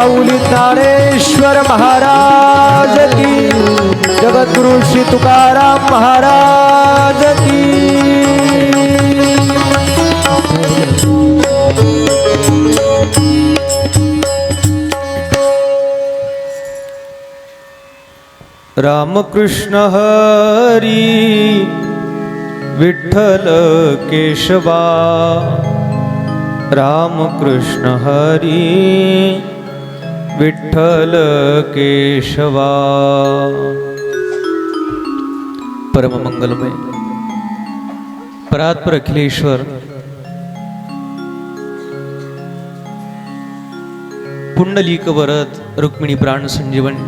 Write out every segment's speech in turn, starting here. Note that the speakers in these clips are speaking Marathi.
माऊली ज्ञानेश्वर महाराज की, जगद्गुरु श्री तुकाराम महाराज की। रामकृष्ण हरी विठ्ठल केशवा, रामकृष्ण हरी विठ्ठल केशवा। परम मंगलमय परात्पर अखिलेश्वर पुंडलीक वरद रुक्मिणी प्राण संजीवनी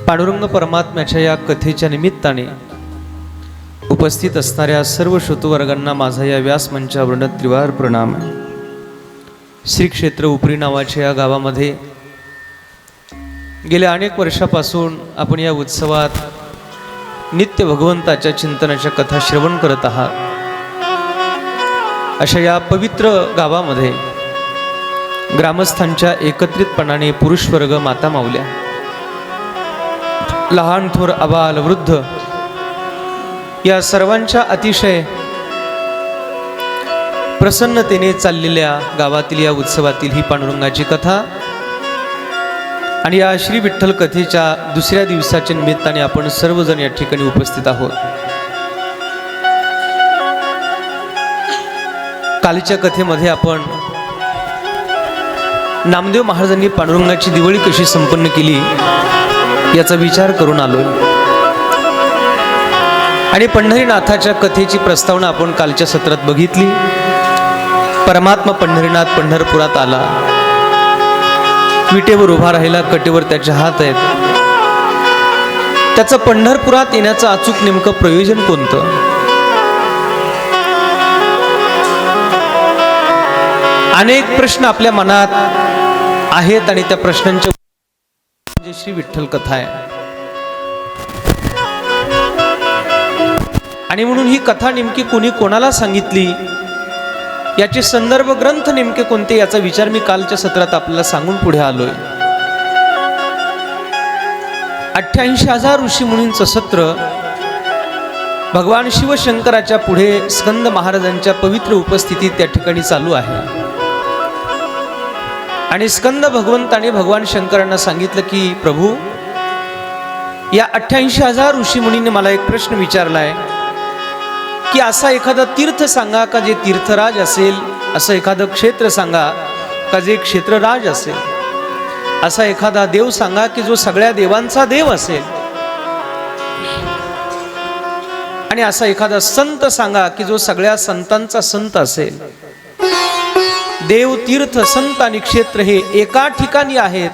पांडुरंग परमात्म्याच्या या कथेच्या निमित्ताने उपस्थित असणाऱ्या सर्व श्रोतवर्गांना माझा या व्यासमंचावरून त्रिवार प्रणाम आहे। श्री क्षेत्र उपरी नावाच्या या गावामध्ये गेल्या अनेक वर्षापासून आपण या उत्सवात नित्य भगवंताच्या चिंतनाच्या कथा श्रवण करत आहात। अशा या पवित्र गावामध्ये ग्रामस्थांच्या एकत्रितपणाने पुरुष वर्ग, माता माऊल्या, लहान थोर अबाल वृद्ध या सर्वांच्या अतिशय प्रसन्नतेने चाललेल्या गावातील या उत्सवातील ही पांडुरंगाची कथा आणि या श्री विठ्ठल कथेच्या दुसऱ्या दिवसाच्या निमित्ताने आपण सर्वजण या ठिकाणी उपस्थित आहोत। कालच्या कथेमध्ये आपण नामदेव महाराजांनी पांडुरंगाची दिवाळी कशी संपन्न केली याचा विचार करून आलोय आणि पंढरीनाथाच्या कथेची प्रस्तावना आपण कालच्या सत्रात बघितली। परमात्मा पंढरीनाथ पंढरपुरात आला, विटेवर उभा राहिला, कटेवर त्याचे हात आहेत। त्याचं पंढरपुरात येण्याचं अचूक नेमकं प्रयोजन कोणतं? अनेक प्रश्न आपल्या मनात आहेत आणि त्या प्रश्नांचे श्री विठ्ठल कथा आहे आणि म्हणून ही कथा नेमकी कोणी कोणाला सांगितली, याचे संदर्भ ग्रंथ नेमके कोणते, याचा विचार मी कालच्या सत्रात आपल्याला सांगून पुढे आलोय। 88,000 ऋषी मुनींचं सत्र भगवान शिवशंकराच्या पुढे स्कंद महाराजांच्या पवित्र उपस्थितीत त्या ठिकाणी चालू आहे आणि स्कंद भगवंताने भगवान शंकरांना सांगितलं की प्रभू, या 88,000 ऋषी मुनींनी मला एक प्रश्न विचारलाय की असा एखादा तीर्थ सांगा का जे तीर्थराज असेल, असं एखादं क्षेत्र सांगा का जे क्षेत्रराज असेल, असा एखादा देव सांगा की जो सगळ्या देवांचा देव असेल, आणि असा एखादा संत सांगा की जो सगळ्या संतांचा संत असेल। देव, तीर्थ, संत आणि क्षेत्र हे एका ठिकाणी आहेत,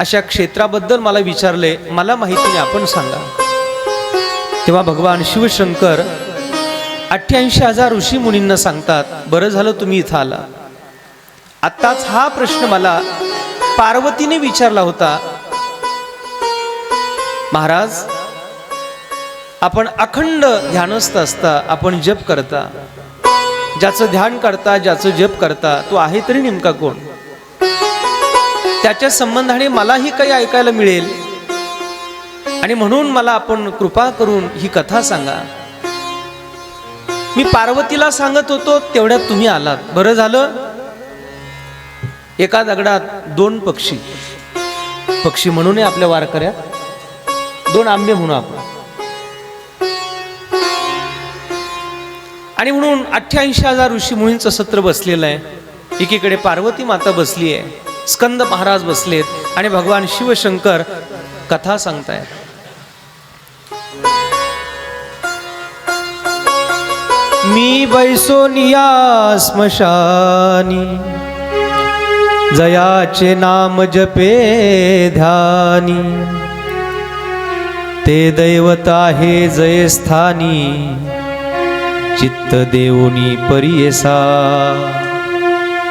अशा क्षेत्राबद्दल मला विचारले, मला माहिती नाही, आपण सांगा। तेव्हा भगवान शिवशंकर 88,000 ऋषी मुनींना सांगतात, बरं झालं तुम्ही इथं आला। आत्ताच हा प्रश्न मला पार्वतीने विचारला होता। महाराज, आपण अखंड ध्यानस्थ असता, आपण जप करता, ज्याचं ध्यान करता, ज्याचं जप करता, तो आहे तरी नेमका कोण? त्याच्या संबंधाने मलाही काही ऐकायला मिळेल आणि म्हणून मला आपण कृपा करून ही कथा सांगा। मी पार्वतीला सांगत होतो तेवढ्यात तुम्ही आलात, बरं झालं। एका दगडात 2 पक्षी, पक्षी म्हणून आपल्या वारकऱ्यात 2 आंबे म्हणू आपण, आणि म्हणून 88,000 ऋषी मुनींचं सत्र बसलेलं आहे। एकीकडे पार्वती माता बसली आहे, स्कंद महाराज बसलेत आणि भगवान शिवशंकर कथा सांगतायत। मी बैसोनिया स्मशानी, जयाचे नाम जपे ध्यानी, ते दैवत आहे जयस्थानी, चित्त देऊनी परियसा।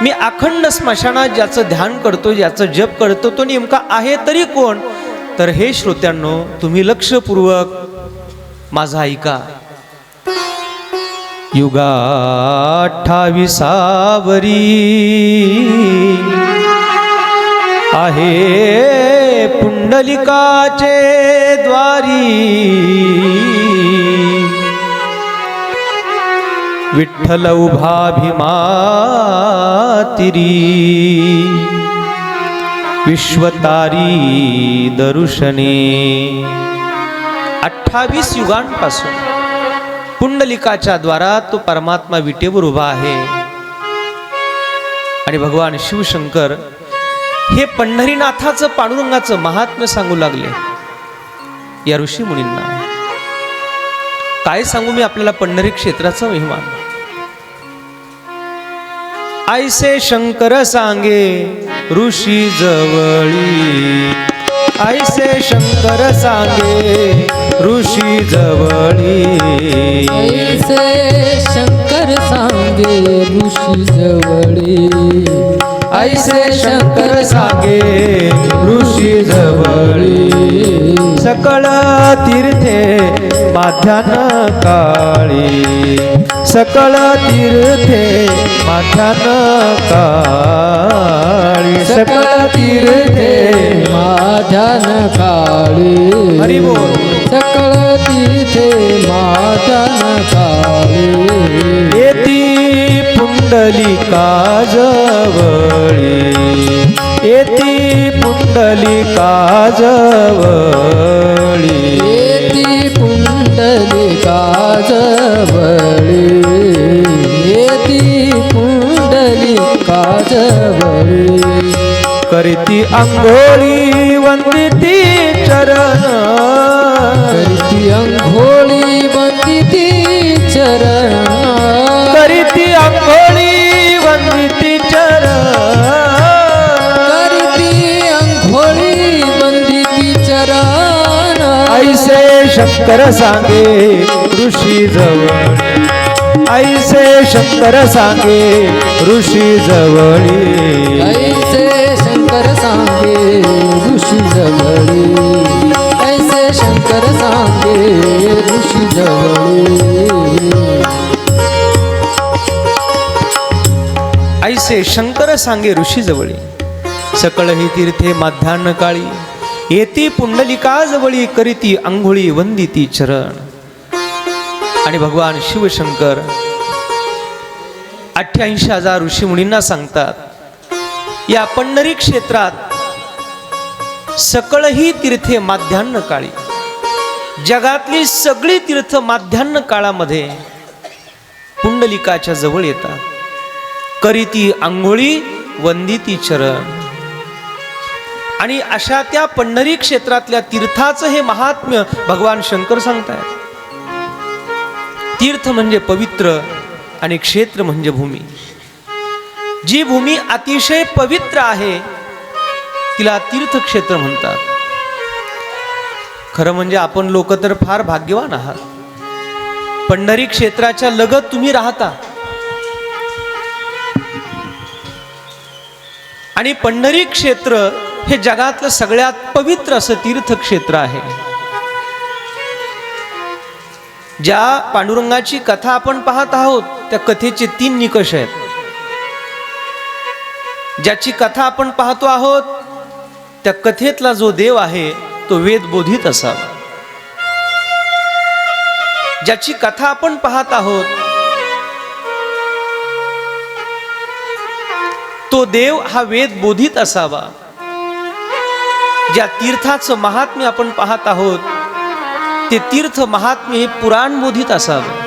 मी अखंड स्मशानात ज्याचं ध्यान करतो, ज्याचं जप करतो, तो नेमका आहे तरी कोण? तर हे श्रोत्यांनो, तुम्ही लक्षपूर्वक माझा ऐका। युगा 28 आहे पुंडलिकाचे द्वारी विठ्ठल उभा भीमातिरी विश्वतारी दर्शने 28 युगांपासून पुंडलिकाच्या द्वारात तो परमात्मा विटेवर उभा आहे आणि भगवान शिवशंकर हे पंढरीनाथाचं पांडुरंगाचं महात्म्य सांगू लागले या ऋषी मुनींना. काय सांगू मी आपल्याला पंढरी क्षेत्राचा महिमा. ऐसे शंकर सांगे ऋषी जवळी, ऐसे शंकर सांगे ऋषी जवळी, ऐसे शंकर सांगे ऋषी जवळी, ऐसे शंकर सांगे ऋषी जवळी, सकळ तीर्थे माध्यान काळी, सकळ तीर्थे माध्यान काळी, सकळ तीर्थे माध्यान काळी, हरी बोल. सकळ तीर्थे माध्यान काळी, येती पुंडलिका जवळी, येती पुंडलिका जवळी, येती पुंडलिका जवळी, येती पुंडलिका जवळी, करती अंघोळी वंदिती चरण, करती अंघोळी वंदिती चरण, करती अंघोळी वंदिती चरण, करती अंघोळी वंदिती चरण, ऐसे शंकर सांगे ऋषी जवळी, ऐसे शंकर सांगे ऋषी जवळी, ऐसे शंकर सांगे ऋषी जवळी, ऐसे शंकर सांगे ऋषी जवळी, ऐसे शंकर सांगे ऋषी जवळी, सकळ ही तीर्थे माध्यान्ह काळी, येती पुंडलिका जवळी, करीती अंघोळी वंदिती चरण. आणि भगवान शिवशंकर 88,000 ऋषी मुनींना सांगतात या पंढरी क्षेत्रात सकळ ही तीर्थे माध्यान्ह काळी, जगातली सगळी तीर्थ माध्यान्ह काळामध्ये पुंडलिकाच्या जवळ येतात, करीती अंघोळी वंदिती चरण. आणि अशा त्या पंढरी क्षेत्रातल्या तीर्थाचं हे महात्म्य भगवान शंकर सांगतायत. तीर्थ म्हणजे पवित्र आणि क्षेत्र म्हणजे भूमी. जी भूमी अतिशय पवित्र आहे तिला तीर्थक्षेत्र म्हणतात. खरं म्हणजे आपण लोक तर फार भाग्यवान आहात. पंढरी क्षेत्राच्या लगत तुम्ही राहता आणि पंढरी क्षेत्र हे जगातलं सगळ्यात पवित्र असं तीर्थक्षेत्र आहे. ज्या पांडुरंगाची कथा आपण पाहत आहोत त्या कथेचे 3 निकष आहेत. ज्याची कथा आपण पाहतो आहोत त्या कथेतला जो देव आहे तो वेदबोधित असावा. ज्याची कथा आपण पाहत आहोत तो देव हा वेदबोधित असावा. ज्या तीर्थाचं महात्म्य आपण पाहत आहोत ते तीर्थ महात्म्य हे पुराणबोधित असावं.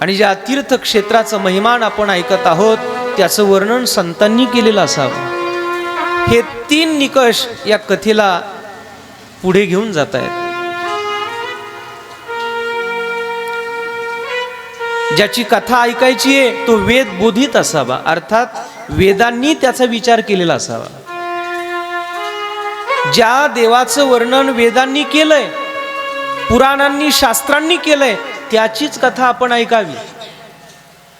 आणि ज्या तीर्थक्षेत्राचं महिमान आपण ऐकत आहोत त्याचं वर्णन संतांनी केलेलं असावं. हे 3 निकष या कथेला पुढे घेऊन जात आहेत. ज्याची कथा ऐकायची आहे तो वेदबोधित असावा, अर्थात वेदांनी त्याचा विचार केलेला असावा. ज्या देवाचं वर्णन वेदांनी केलंय, पुराणांनी शास्त्रांनी केलंय त्याचीच कथा आपण ऐकावी.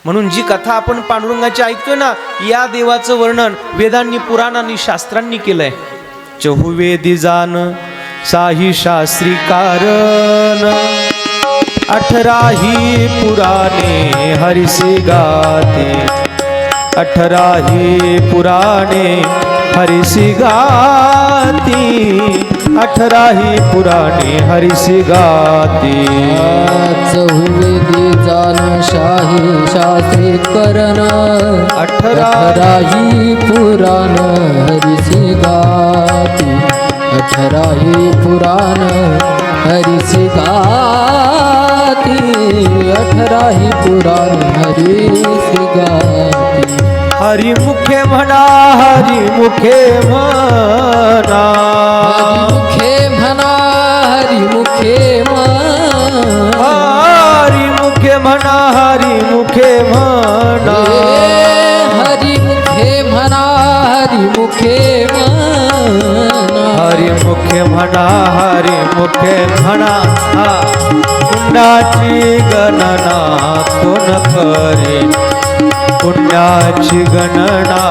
म्हणून जी कथा आपण पांडुरंगाची ऐकतोय ना, या देवाचं वर्णन वेदांनी पुराणांनी शास्त्रांनी केलंय. चहुवेदी जान साही शास्त्री कारण अठराही पुराणे हरिसी गाते, अठराही पुराणे हरिसी गाती, अठराही पुराणे हरिसी गाती. चहुवेदी जान शाही शास्त्री करण, अठराही पुराण हरिसी गाती, अठराही पुराण हरिसी गाती, अठराही पुराण हरिसी गाती. हरिमुखे म्हणा, हरिमुखे म्हणा, हरिमुखे म्हणा, हरिमुखे म्हणा, हरिमुखे म्हणा, हरिमुखे म्हणा, हरिमुखे म्हणा, हरिमुखे म्हणा, हरिमुखे म्हणा, हरिमुखे म्हणा. पुण्याची गणना कोण करे, पुण्याची गणना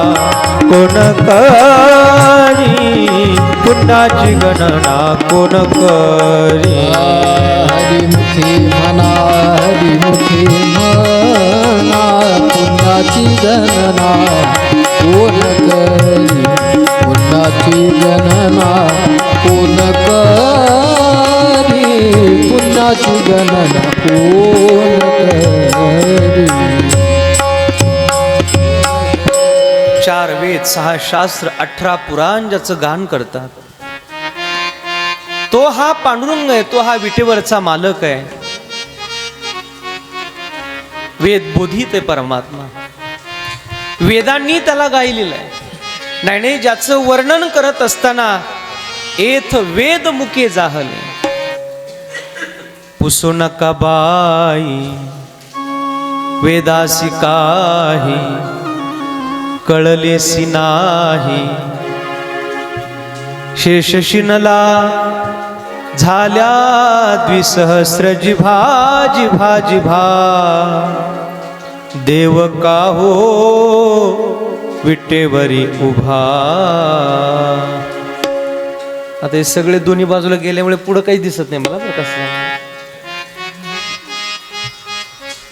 कोण करी, पुण्याची गणना कोण करी. हरिमुखे म्हणा, हरिमुखे म्हणा, पुण्याची गणना कोण करी, पुण्याची गणना कोण करी, पुण्याची गणना कोण करी. 4 वेद 6 शास्त्र 18 पुराण ज्याचं गान करतात, तो हा पांडुरंग आहे, तो हा विटेवरचा मालक आहे. वेद बोधित आहे परमात्मा, वेदांनी त्याला गायलेलं आहे. नाही, ज्याचं वर्णन करत असताना एथ वेद मुके जाहले. पुसू नका बाई वेदासी काही, कळलेसी नाही. शेष शिनला झाल्या द्विसहस्र जिभा, जिभा जिभा. देव का हो विटेवरी उभा. आता हे सगळे दोन्ही बाजूला गेल्यामुळे पुढं काही दिसत नाही मला बरं कसं.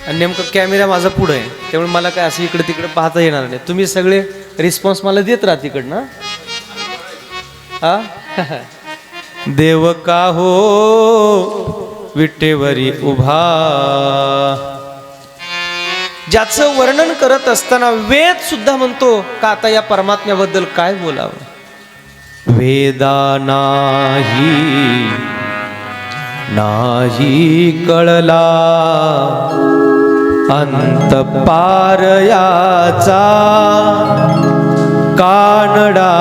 आणि नेमकं कॅमेरा माझा पुढं आहे, त्यामुळे मला काय असं इकडे तिकडे पाहता येणार नाही. तुम्ही सगळे रिस्पॉन्स मला देत राहा तिकडनं. हा देव का हो विटेवरी उभा. ज्याचं वर्णन करत असताना वेद सुद्धा म्हणतो का आता या परमात्म्याबद्दल काय बोलावं. वेदा नाही नाही कळला अंत पारयाचा. कानडा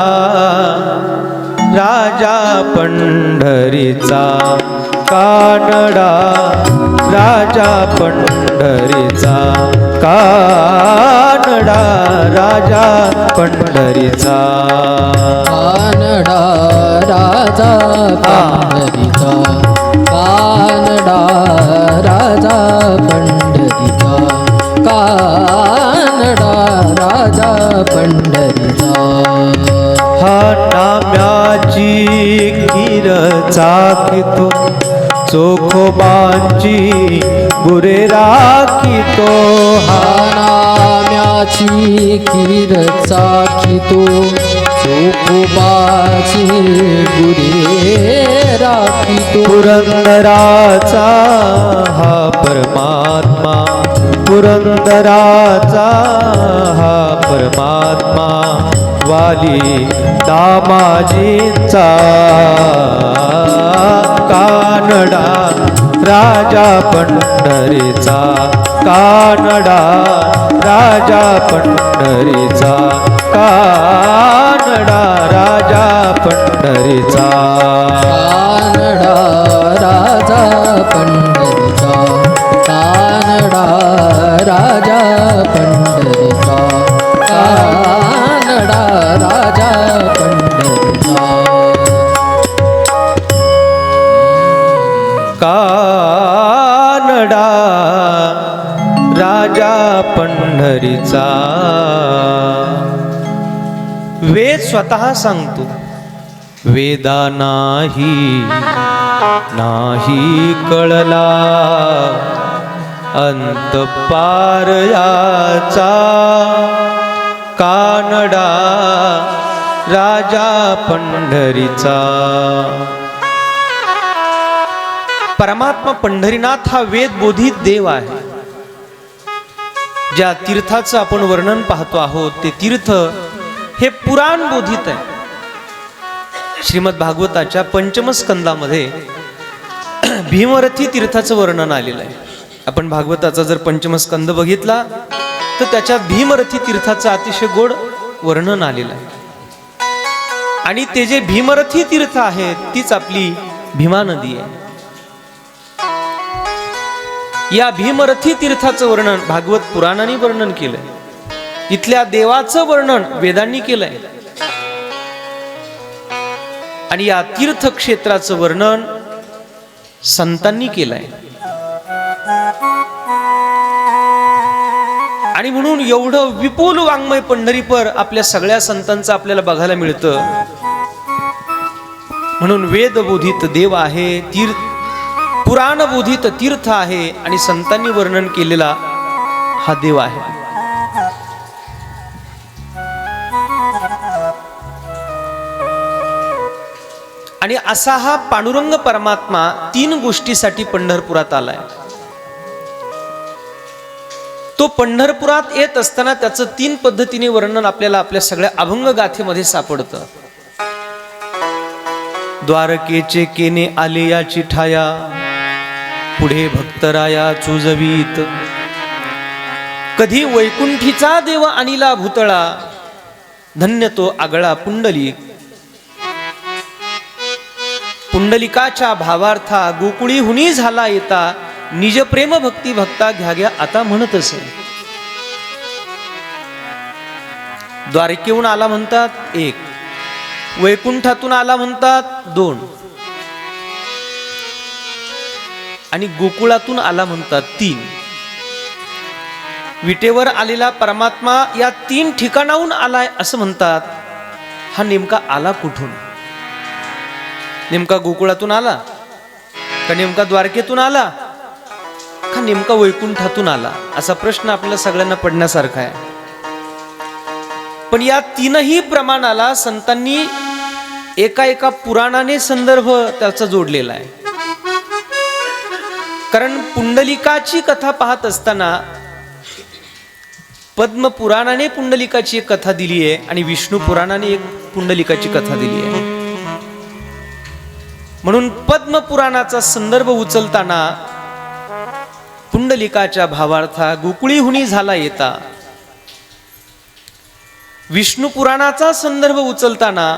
राजा पंढरीचा, कानडा राजा पंढरीचा, कानडा राजा पंढरीचा. कानडा राजा पंढरीचा, कानडा राजा पंढरीचा, कानडा राजा पंढरीचा. हा नाम्याची खीर चाखितो, चोखोबांची गुरे राखितो. हा नाम्याची खीर चाखितो, चोखोबाची गुरे राखितो. पुरंदराचा हा परमात्मा, पुरंदराचा हा परमात्मा. वाली दामाजींचा कानडा राजा पंढरीचा, कानडा राजा पंढरीचा, कानडा राजा पंढरीचा. कानडा राजा पंढरीचा, कानडा राजा पंढरीचा, कानडा राजा पंढरीचा. कानडा राजा पंढरीचा. वेद स्वतः सांगतो वेदा नाही नाही कळला अंत पार याचा, कानडा राजा पंढरीचा. परमात्मा पंढरीनाथ हा वेद बोधित देव आहे. ज्या तीर्थाचं आपण वर्णन पाहतो आहोत ते तीर्थ हे पुराण बोधित आहे. श्रीमद भागवताच्या पंचम स्कंदामध्ये भीमरथी तीर्थाचं वर्णन आलेलं आहे. आपण भागवताचा जर पंचम स्कंद बघितला तर त्याच्यात भीमरथी तीर्थाचं अतिशय गोड वर्णन आलेलं आहे. आणि ते जे भीमरथी तीर्थ आहे तीच आपली भीमा नदी आहे. या भीमरथी तीर्थाचं वर्णन भागवत पुराणाने वर्णन केलंय. इथल्या देवाचं वर्णन वेदांनी केलंय. आणि या तीर्थक्षेत्राचं वर्णन संतांनी केलंय. आणि म्हणून एवढं विपुल वाङ्मय पंढरीपर आपल्या सगळ्या संतांचं आपल्याला बघायला मिळतं. म्हणून वेदबोधित देव आहे, पुराणबोधित तीर्थ आहे आणि संतांनी वर्णन केलेला हा देव आहे. आणि असा हा पांडुरंग परमात्मा 3 गोष्टीसाठी पंढरपुरात आलाय. तो पंढरपुरात येत असताना त्याचं 3 पद्धतीने वर्णन आपल्याला आपल्या सगळ्या अभंग गाथेमध्ये सापडतं. द्वारकेचे केने आले याची ठाया, पुढे भक्तराया चुजवीत, कधी वैकुंठीचा देव आणिला भूतळा, धन्य तो आगळा पुंडलिक. पुंडलिकाच्या भावार्था गोकुळी हुनी झाला येता, निज प्रेम भक्ती भक्ता घ्या घ्या आता म्हणत असे. द्वारकेहून आला म्हणतात 1, वैकुंठातून आला म्हणतात 2, आणि गोकुळातून आला म्हणतात 3. विटेवर आलेला परमात्मा या 3 ठिकाणाहून आलाय असं म्हणतात. हा नेमका आला कुठून? नेमका गोकुळातून आला का नेमका द्वारकेतून आला का नेमका वैकुंठातून आला, असा प्रश्न आपल्याला सगळ्यांना पडण्यासारखा आहे. पण या 3ही प्रमाणाला संतांनी एका पुराणाने संदर्भ त्याचा जोडलेला आहे. कारण पुंडलिकाची कथा पाहत असताना पद्म पुराणाने पुंडलिकाची एक कथा दिली आहे आणि विष्णू पुराणाने एक पुंडलिकाची कथा दिली आहे. म्हणून पद्म पुराणाचा संदर्भ उचलताना पुंडलिकाच्या भावार्था गोकुळी हुनी झाला येता, विष्णू पुराणाचा संदर्भ उचलताना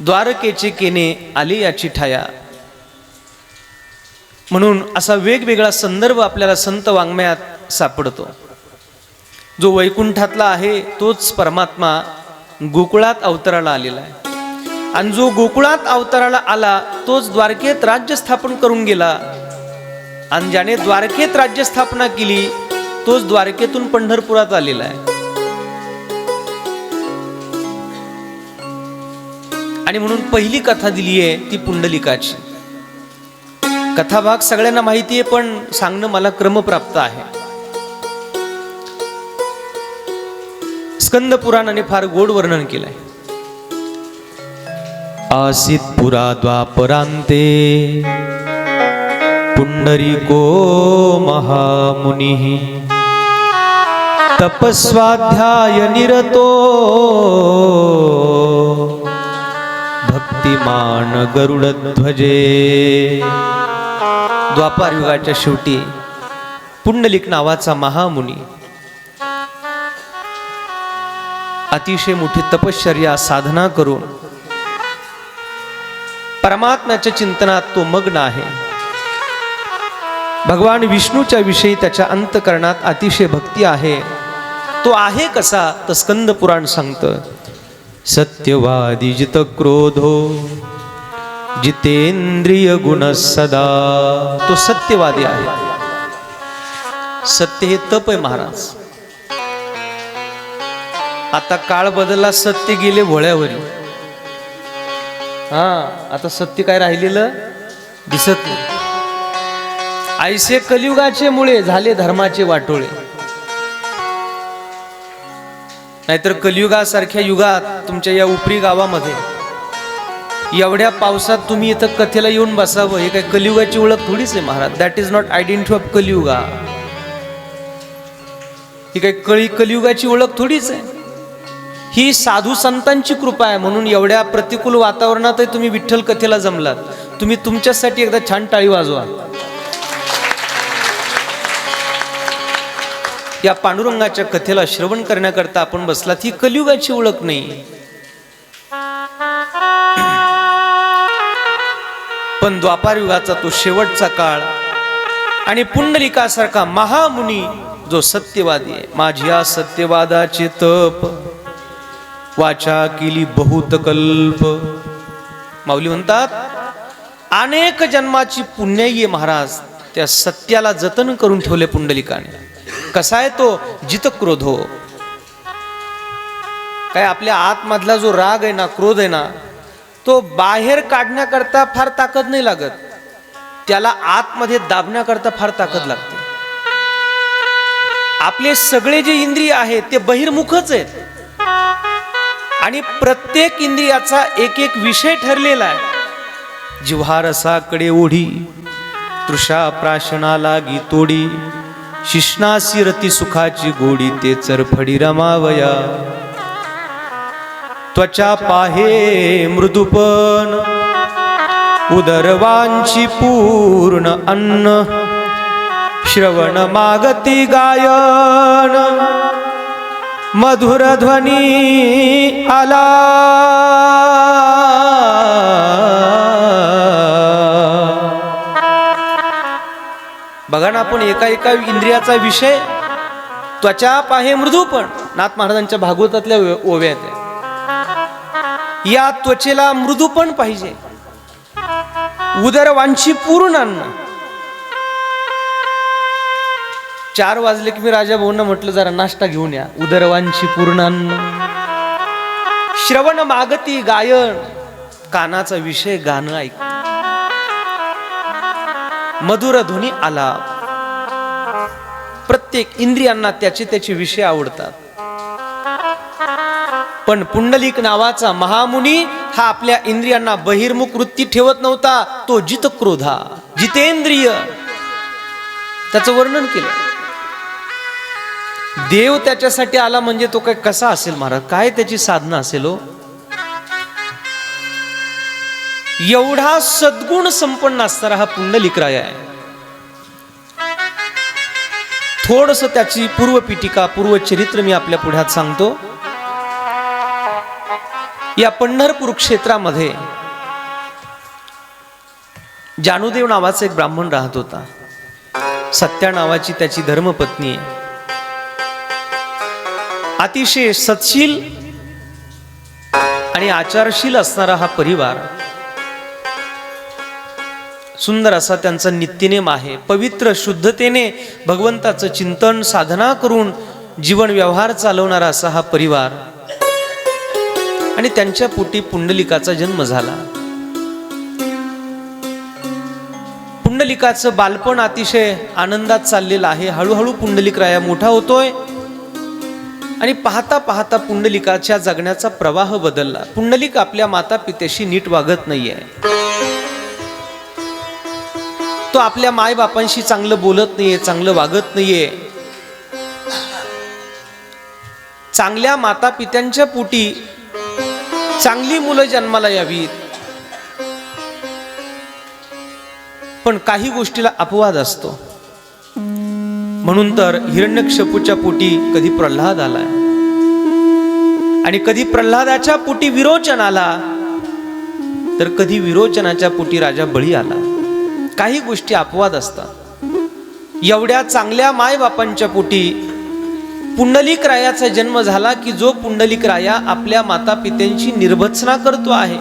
द्वारकेचे केने आले याची ठाया. म्हणून असा वेगवेगळा संदर्भ आपल्याला संत वाङ्मयात सापडतो. जो वैकुंठातला आहे तोच परमात्मा गोकुळात अवतराला आलेला आहे. आणि जो गोकुळात अवताराला आला तोच द्वारकेत राज्य स्थापन करून गेला. आणि ज्याने द्वारकेत राज्य स्थापना केली तोच द्वारकेतून पंढरपुरात आलेला आहे. आणि म्हणून पहिली कथा दिली आहे ती पुंडलिकाची. कथाभाग सगळ्यांना माहिती आहे पण सांगणं मला क्रमप्राप्त आहे. स्कंद पुराणाने फार गोड वर्णन केलंय. आसीत पुरा द्वापरांते पुंडरीको महामुनिः, तपस्वाध्याय निरतो भक्तिमान गरुडध्वजे. द्वापार युगाच्या शेवटी पुंडलिक नावाचा महामुनी अतिशय मोठी तपश्चर्या साधना करून परमात्म्याच्या चिंतनात तो मग्न आहे. भगवान विष्णूच्या विषयी त्याच्या अंतःकरणात अतिशय भक्ती आहे. तो आहे कसा तर स्कंद पुराण सांगतं. सत्यवादी जित क्रोधो जितेंद्रिय गुण सदा. तो सत्यवादी आहे. सत्य हे तप आहे महाराज. आता काळ बदलला, सत्य गेले भोळ्यावरी. आता सत्य काय राहिलेलं दिसत नाही. ऐसे कलियुगाचे मुळे झाले धर्माचे वाटोळे. नाहीतर कलियुगासारख्या युगात तुमच्या या उपरी गावामध्ये एवढ्या पावसात तुम्ही इथं कथेला येऊन बसावं हे काय कलियुगाची ओळख थोडीच आहे महाराज. That is not identity of Kaliyuga. ही काही कलियुगाची ओळख थोडीच आहे. ही साधू संतांची कृपा आहे. म्हणून एवढ्या प्रतिकूल वातावरणातही तुम्ही विठ्ठल कथेला जमलात. तुम्ही तुमच्यासाठी एकदा छान टाळी वाजवा. या पांडुरंगाच्या कथेला श्रवण करण्याकरता आपण बसलात. ही कलियुगाची ओळख नाही. पण द्वापार युगाचा तो शेवटचा काळ आणि पुंडलिकासारखा महामुनी जो सत्यवादी आहे. माझ्या सत्यवादाचे तप वाचा केली बहुत कल्प. माऊली म्हणतात अनेक जन्माची पुण्याई महाराज त्या सत्याला जतन करून ठेवले पुंडलिकाने. कसा आहे तो? जित क्रोधो. काय आपल्या आतमधला जो राग आहे ना, क्रोध आहे ना, तो बाहेर काढण्याकरता फार ताकद नाही लागत. त्याला आतमध्ये दाबण्याकरता फार ताकद लागते. आपले सगळे जे इंद्रिय आहेत ते बहिर्मुखच आहेत आणि प्रत्येक इंद्रियाचा एक एक विषय ठरलेला आहे. जिव्हा रसाकडे ओढी तृषा प्राशना लागी तोडी शिष्णासी रती सुखाची गोडी ते चरफडी रमावया. त्वचा पाहे मृदुपन उदरवांची पूर्ण अन्न श्रवण मागती गायन मधुर ध्वनी आला. बघा ना, आपण एका एका इंद्रियाचा विषय. त्वचा पाहे मृदूपण नाथ महाराजांच्या भागवतातल्या ओव्यात आहे. या त्वचेला मृदूपण पाहिजे. उदरवांची पूर्ण अन्न. 4 वाजले की मी राजा भाऊंना म्हटलं जरा नाश्ता घेऊन या. उदरवांची पूर्ण अन्न. श्रवण मागती गायन. कानाचा विषय गाणं ऐक. मधुर ध्वनी आला. प्रत्येक इंद्रियांना त्याचे त्याचे विषय आवडतात. पण पुंडलिक नावाचा महामुनी हा आपल्या इंद्रियांना बहिर्मुख वृत्ती ठेवत नव्हता. तो जित क्रोधा, जितेंद्रिय, त्याचं वर्णन केलं. देव त्याच्यासाठी आला म्हणजे तो काय कसा असेल महाराज, काय त्याची साधना असेल हो. एवढा सद्गुण संपन्न असणारा हा पुंडलिकराय आहे. थोडस त्याची पूर्वपीठिका, पूर्वचरित्र मी आपल्या पुढ्यात सांगतो. या पंढरपूर क्षेत्रामध्ये जानूदेव नावाचा एक ब्राह्मण राहत होता. सत्या नावाची त्याची धर्मपत्नी आहे. अतिशय सत्शील आणि आचारशील असणारा हा परिवार. सुंदर असा त्यांचा नित्यनेम आहे. पवित्र शुद्धतेने भगवंताचं चिंतन साधना करून जीवन व्यवहार चालवणारा असा हा परिवार. आणि त्यांच्या पोटी पुंडलिकाचा जन्म झाला. पुंडलिकाचं बालपण अतिशय आनंदात चाललेलं आहे. हळूहळू पुंडलिकराया मोठा होतोय आणि पाहता पाहता पुंडलिकाच्या जगण्याचा प्रवाह बदलला. पुंडलिक आपल्या माता पित्याशी नीट वागत नाहीये. तो आपल्या माय बापांशी चांगलं बोलत नाहीये, चांगलं वागत नाहीये. चांगल्या माता पित्यांच्या पोटी चांगली मुलं जन्माला यावीत, पण काही गोष्टीला अपवाद असतो. म्हणून तर हिरण्यकश्यपूच्या पोटी कधी प्रल्हाद आलाय आणि कधी प्रल्हादाच्या पोटी विरोचन आला, तर कधी विरोचनाच्या पोटी राजा बळी आला. काही गोष्टी अपवाद असतात. एवढ्या चांगल्या माय बापांच्या पोटी पुंडलिक रायाचा जन्म झाला की जो पुंडलिक राया आपल्या माता पित्यांची निर्भत्सना करतो आहे.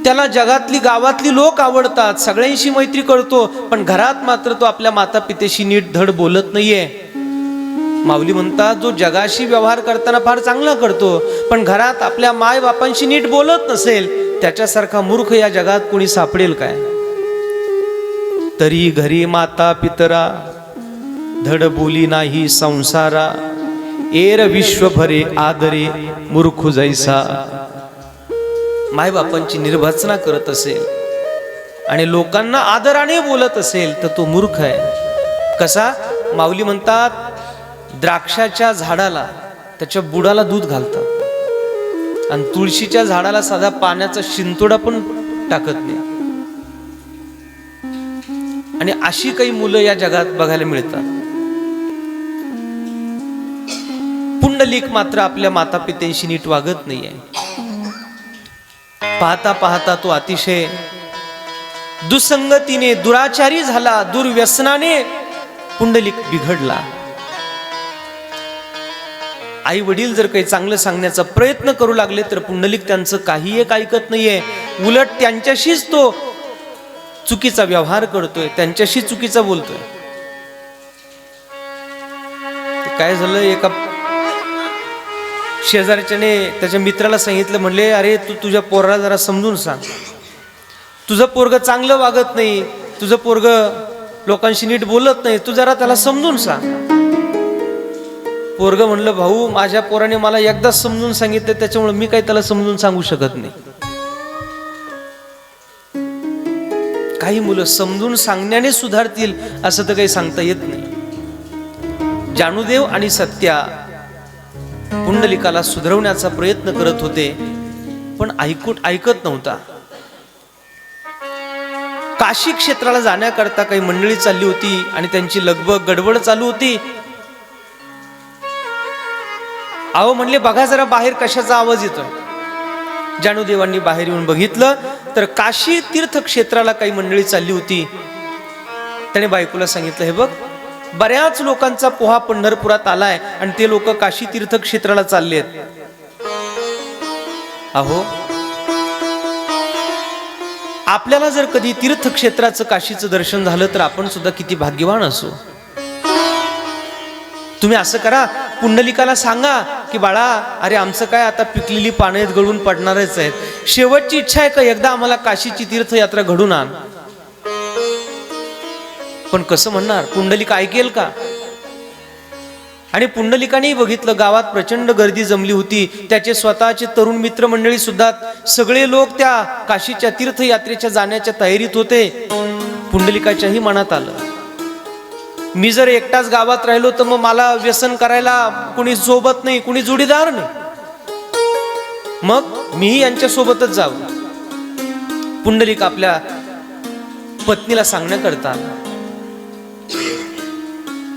त्याला जगातली गावातली लोक आवडतात, सगळ्यांशी मैत्री करतो, पण घरात मात्र तो आपल्या माता पित्याशी नीट धड बोलत नाहीये. माऊली म्हणतात, जो जगाशी व्यवहार करताना फार चांगला करतो, पण घरात आपल्या माय बापांशी नीट बोलत नसेल, त्याच्यासारखा मूर्ख या जगात कोणी सापडेल काय? तरी घरी माता पितरा, धड बोली नाही संसारा, एर विश्वभरे आदरे मूर्ख जैसा. माय बापांची निर्भत्सना करत असेल आणि लोकांना आदराने बोलत असेल तर तो मूर्ख आहे. कसा? माऊली म्हणतात, द्राक्षाच्या झाडाला त्याच्या बुडाला दूध घालतात आणि तुळशीच्या झाडाला साधा पाण्याचा शिंतोडा पण टाकत नाही. आणि अशी काही मुलं या जगात बघायला मिळतात. पुंडलिक मात्र आपल्या माता पित्यांशी नीट वागत नाहीये. पाहता पाहता तो अतिशय दुसंगतीने दुराचारी झाला, दुर्व्यसनाने पुंडलिक बिघडला. आई वडील जर काही चांगलं सांगण्याचा प्रयत्न करू लागले तर पुंडलिक त्यांचं काही एक ऐकत नाहीये, उलट त्यांच्याशीच तो चुकीचा व्यवहार करतोय, त्यांच्याशी चुकीचा बोलतोय. काय झालं, एका शेजारच्याने त्याच्या मित्राला सांगितलं, म्हणले, अरे तू तुझ्या पोराला जरा समजून सांग, तुझं पोरग चांगलं वागत नाही, तुझं पोरग लोकांशी नीट बोलत नाही, तू जरा त्याला समजून सांग. पोरग म्हणलं, भाऊ माझ्या पोराने मला एकदाच समजून सांगितलं, त्याच्यामुळे मी काही त्याला समजून सांगू शकत नाही. काही मुलं समजून सांगण्याने सुधारतील असं तर काही सांगता येत नाही. जानुदेव आणि सत्या पुंडलिकाला सुधरवण्याचा प्रयत्न करत होते, पण ऐकत नव्हता. काशी क्षेत्राला जाण्याकरता काही मंडळी चालली होती आणि त्यांची लगबग गडबड चालू होती. अहो म्हणले, बघा जरा बाहेर कशाचा आवाज येतोय. जानुदेवांनी बाहेर येऊन बघितलं तर काशी तीर्थ क्षेत्राला काही मंडळी चालली होती. त्याने बायकोला सांगितलं, हे बघ, बऱ्याच लोकांचा पोहा पंढरपुरात आलाय आणि ते लोक काशी तीर्थ क्षेत्राला चाललेत. अहो, आपल्याला जर कधी तीर्थक्षेत्राचं काशीचं दर्शन झालं तर आपण सुद्धा किती भाग्यवान असू. तुम्ही असं करा, पुंडलिकाला सांगा की बाळा, अरे आमचं काय आता पिकलेली पाण्यात गळून पडणारच आहेत, शेवटची इच्छा आहे का एकदा आम्हाला काशीची तीर्थयात्रा घडून आण. पण कसं म्हणणार, पुंडलिक ऐकेल का? आणि पुंडलिकाने बघितलं, गावात प्रचंड गर्दी जमली होती, त्याचे स्वतःचे तरुण मित्रमंडळी सुद्धा सगळे लोक त्या काशीच्या तीर्थयात्रेच्या जाण्याच्या तयारीत होते. पुंडलिकाच्याही मनात आलं, मी जर एकटाच गावात राहिलो तर मग मला व्यसन करायला कुणी सोबत नाही, कुणी जोडीदार नाही, मग मीही यांच्या सोबतच जावं. पुंडलिक आपल्या पत्नीला सांगण्याकरता,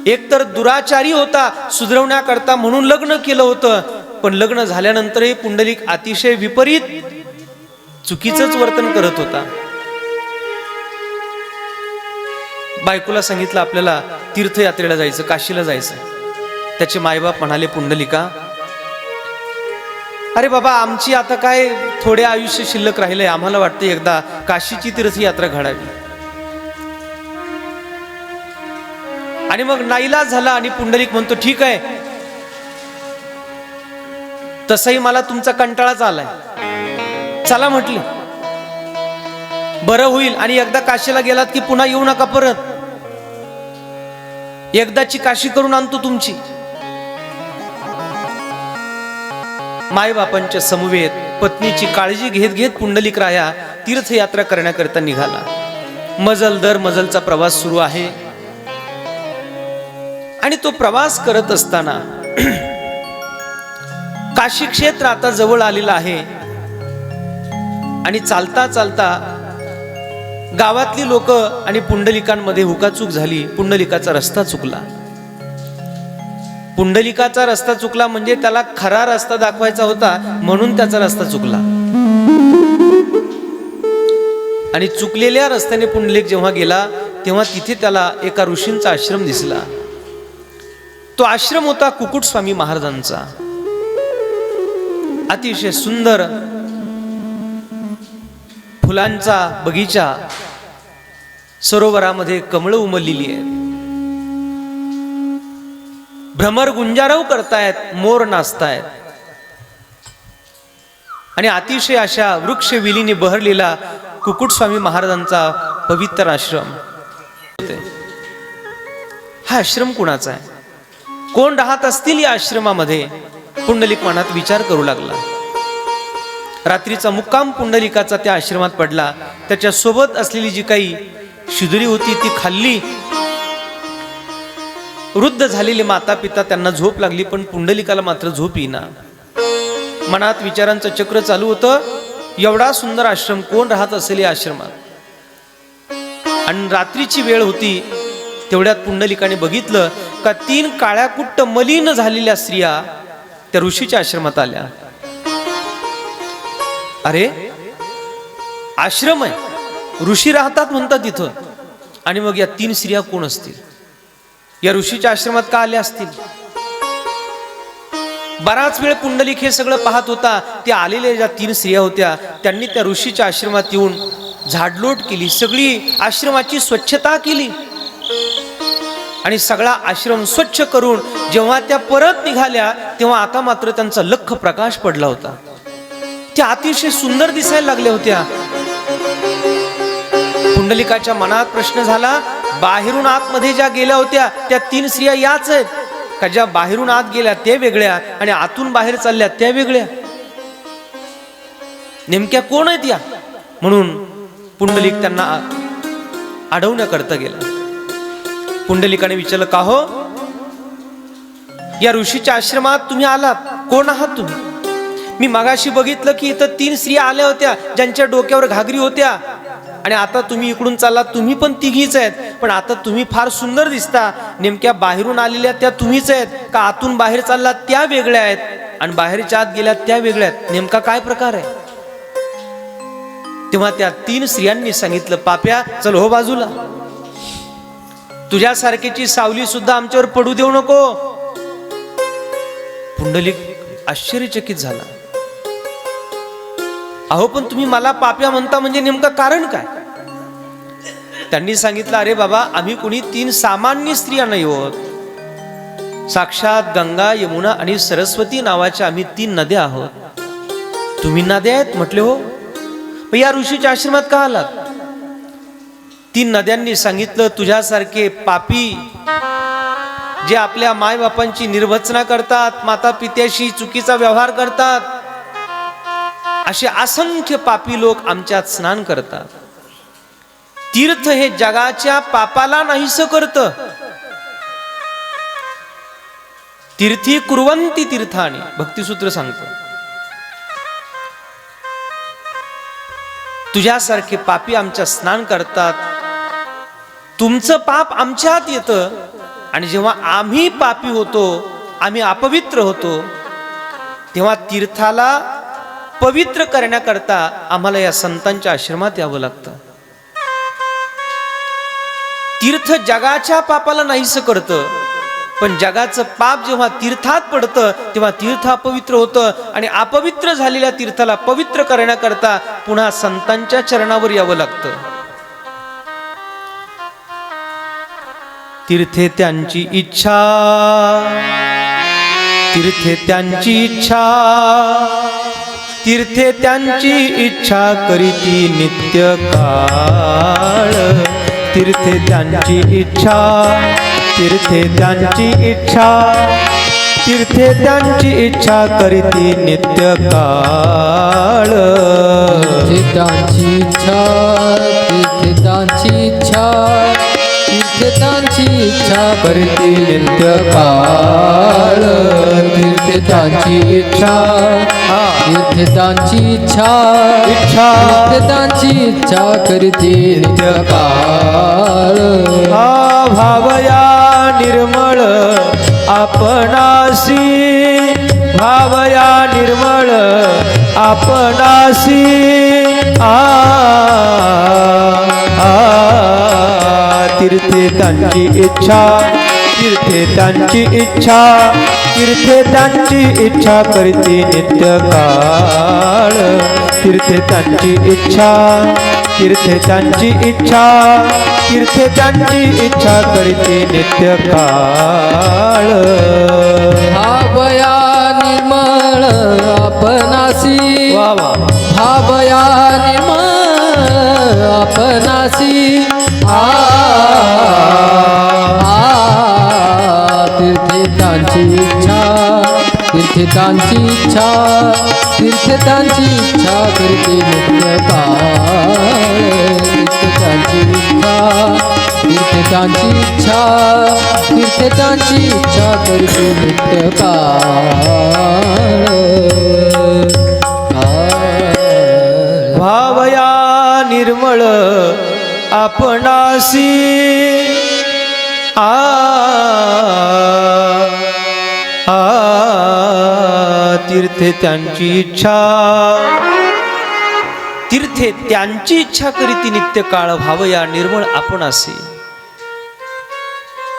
एकतर दुराचारी होता, सुधरवण्याकरता म्हणून लग्न केलं होतं, पण लग्न झाल्यानंतरही पुंडलिक अतिशय विपरीत चुकीचंच वर्तन करत होता. बायकोला सांगितलं, आपल्याला तीर्थयात्रेला जायचं, काशीला जायचं. त्याचे मायबाप म्हणाले, पुंडलिका, अरे बाबा, आमची आता काय थोडे आयुष्य शिल्लक राहिलंय, आम्हाला वाटतं एकदा काशीची तीर्थयात्रा घडावी. आणि मग नाईलाज झाला आणि पुंडलिक म्हणतो, ठीक आहे, तसंही मला तुमचा कंटाळाच आलाय, चला म्हटलं, बरं होईल. आणि एकदा काशीला गेलात की पुन्हा येऊ नका परत, एकदाची काशी करून आणतो तुमची. मायबापांच्या समवेत पत्नीची काळजी घेत घेत पुंडलिक राया तीर्थयात्रा करण्याकरता निघाला. मजल दर मजलचा प्रवास सुरू आहे आणि तो प्रवास करत असताना काशी क्षेत्र आता जवळ आलेलं आहे आणि चालता चालता गावातली लोक आणि पुंडलिकांमध्ये हुकाचूक झाली. पुंडलिकाचा रस्ता चुकला. पुंडलिकाचा रस्ता चुकला म्हणजे त्याला खरा रस्ता दाखवायचा होता, म्हणून त्याचा रस्ता चुकला. आणि चुकलेल्या रस्त्याने पुंडलिक जेव्हा गेला तेव्हा तिथे त्याला एका ऋषींचा आश्रम दिसला. तो आश्रम होता कुकुटस्वामी महाराजांचा. अतिशय सुंदर फुलांचा बगीचा, सरोवरामध्ये कमळं उमललेली आहेत. भ्रमर गुंजारव करतायत, मोर नाचतायत. आणि अतिशय अशा वृक्षविलीने बहरलेला कुकुटस्वामी महाराजांचा पवित्र आश्रम. हा आश्रम कुणाचा आहे, कोण राहत असतील या आश्रमामध्ये? पुंडलिक मनात विचार करू लागला. रात्रीचा मुक्काम पुंडलिकाचा त्या आश्रमात पडला. त्याच्या सोबत असलेली जी काही शिदुरी होती ती खाल्ली. वृद्ध झालेले माता पिता त्यांना झोप लागली, पण पुंडलिकाला मात्र झोप येईना. मनात विचारांचं चक्र चालू होतं. एवढा सुंदर आश्रम, कोण राहत असेल या आश्रमात? आणि रात्रीची वेळ होती. तेवढ्यात पुंडलिकाने बघितलं का 3 काळ्याकुट्ट मलिन झालेल्या स्त्रिया त्या ऋषीच्या आश्रमात आल्या. अरे, आश्रम आहे, ऋषी राहतात म्हणतात तिथं, आणि मग या 3 स्त्रिया कोण असतील? या ऋषीच्या आश्रमात का आल्या असतील? बराच वेळ पुंडलिक हे सगळं पाहत होता. त्या आलेल्या ज्या 3 स्त्रिया होत्या त्यांनी त्या ऋषीच्या आश्रमात येऊन झाडलोट केली, सगळी आश्रमाची स्वच्छता केली. आणि सगळा आश्रम स्वच्छ करून जेव्हा त्या परत निघाल्या तेव्हा आता मात्र त्यांचा लख प्रकाश पडला होता. त्या अतिशय सुंदर दिसायला लागल्या होत्या. पुंडलिकाच्या मनात प्रश्न झाला, बाहेरून आतमध्ये ज्या गेल्या होत्या त्या 3 स्त्रिया याच आहेत का? ज्या बाहेरून आत गेल्या त्या वेगळ्या आणि आतून बाहेर चालल्या त्या वेगळ्या? नेमक्या कोण आहेत या? म्हणून पुंडलिक त्यांना अडवण्याकरता गेला. पुंडलिकाने विचारलं, का हो, या ऋषीच्या आश्रमात तुम्ही आलात, कोण आहात तुम्ही? मी मगाशी बघितलं की इथं 3 स्त्रिया आल्या होत्या ज्यांच्या डोक्यावर घागरी होत्या, आणि आता तुम्ही इकडून चाललात, तुम्ही पण तिघीच आहेत, पण आता तुम्ही फार सुंदर दिसता. नेमक्या बाहेरून आलेल्या त्या तुम्हीच आहेत का आतून बाहेर चाललात त्या वेगळ्या आहेत, आणि बाहेरच्या आत गेल्यात त्या वेगळ्या आहेत? नेमका काय प्रकार आहे? तेव्हा त्या 3 स्त्रियांनी सांगितलं, पाप्या चल हो बाजूला, तुझ्यासारखीची सावली सुद्धा आमच्यावर पडू देऊ नको. पुंडलिक आश्चर्यचकित झाला. अहो, पण तुम्ही मला पाप्या म्हणता म्हणजे नेमकं कारण काय? त्यांनी सांगितलं, अरे बाबा, आम्ही कोणी 3 सामान्य स्त्रिया नाही आहोत. साक्षात गंगा, यमुना आणि सरस्वती नावाच्या आम्ही 3 नद्या आहोत. तुम्ही नद्या आहेत म्हटले? हो. या ऋषीच्या आश्रमात का आलात? 3 नद्यांनी सांगितलं, तुझ्यासारखे पापी जे आपल्या मायबापांची निर्वचना करतात, माता पित्याशी चुकीचा व्यवहार करतात, असे असंख्य पापी लोक आमच्यात स्नान करतात. तीर्थ हे जगाच्या पापाला नाहीसं करतं. तीर्थी कुर्वंती तीर्थानी, भक्तिसूत्र सांगतं. तुझ्यासारखे पापी आमच्या स्नान करतात, तुमचं पाप आमच्यात येतं, आणि जेव्हा आम्ही पापी होतो, आम्ही अपवित्र होतो, तेव्हा तीर्थाला पवित्र करण्याकरता आम्हाला या संतांच्या आश्रमात यावं लागतं. तीर्थ जगाच्या पापाला नाहीसं करतं, पण जगाचं पाप जेव्हा तीर्थात पडतं तेव्हा तीर्थ अपवित्र होतं, आणि अपवित्र झालेल्या तीर्थाला पवित्र करण्याकरता पुन्हा संतांच्या चरणावर यावं लागतं. तीर्थे त्यांची इच्छा, तीर्थे त्यांची इच्छा, तीर्थे त्यांची इच्छा करीती नित्य काळ. तीर्थे त्यांची इच्छा, तीर्थे त्यांची इच्छा, तीर्थे त्यांची इच्छा करीती नित्य काळ. तीर्थांची इच्छा, तीर्थांची इच्छा, तीर्थांची इच्छा करीती नित्य काळ. तीर्थांची इच्छा, तीर्थांची इच्छा, इच्छा तीर्थांची इच्छा करते नित्य काळ. भावया निर्मळ आपणासी, भावया निर्मळ आपणासी. तीर्थे त्यांची इच्छा, तीर्थे त्यांची इच्छा, तीर्थे त्यांची इच्छा करते नित्य काळ. तीर्थे त्यांची इच्छा, तीर्थे त्यांची इच्छा, तीर्थे त्यांची इच्छा करीते नित्य काळ. भावया निर्मळ आपणासी, वा वा. भावया निर्मळ आपणासी. तीर्थांची इच्छा, तीर्थांची इच्छा, तीर्थांची इच्छा करते नित्य काळ. तीर्थांची इच्छा, तीर्थांची इच्छा, तीर्थांची इच्छा करते नित्य काळ. भावया निर्मळ आपणासी. तीर्थे त्यांची इच्छा, तीर्थे त्यांची इच्छा करीती नित्य काळ. भावया निर्मळ आपणासी.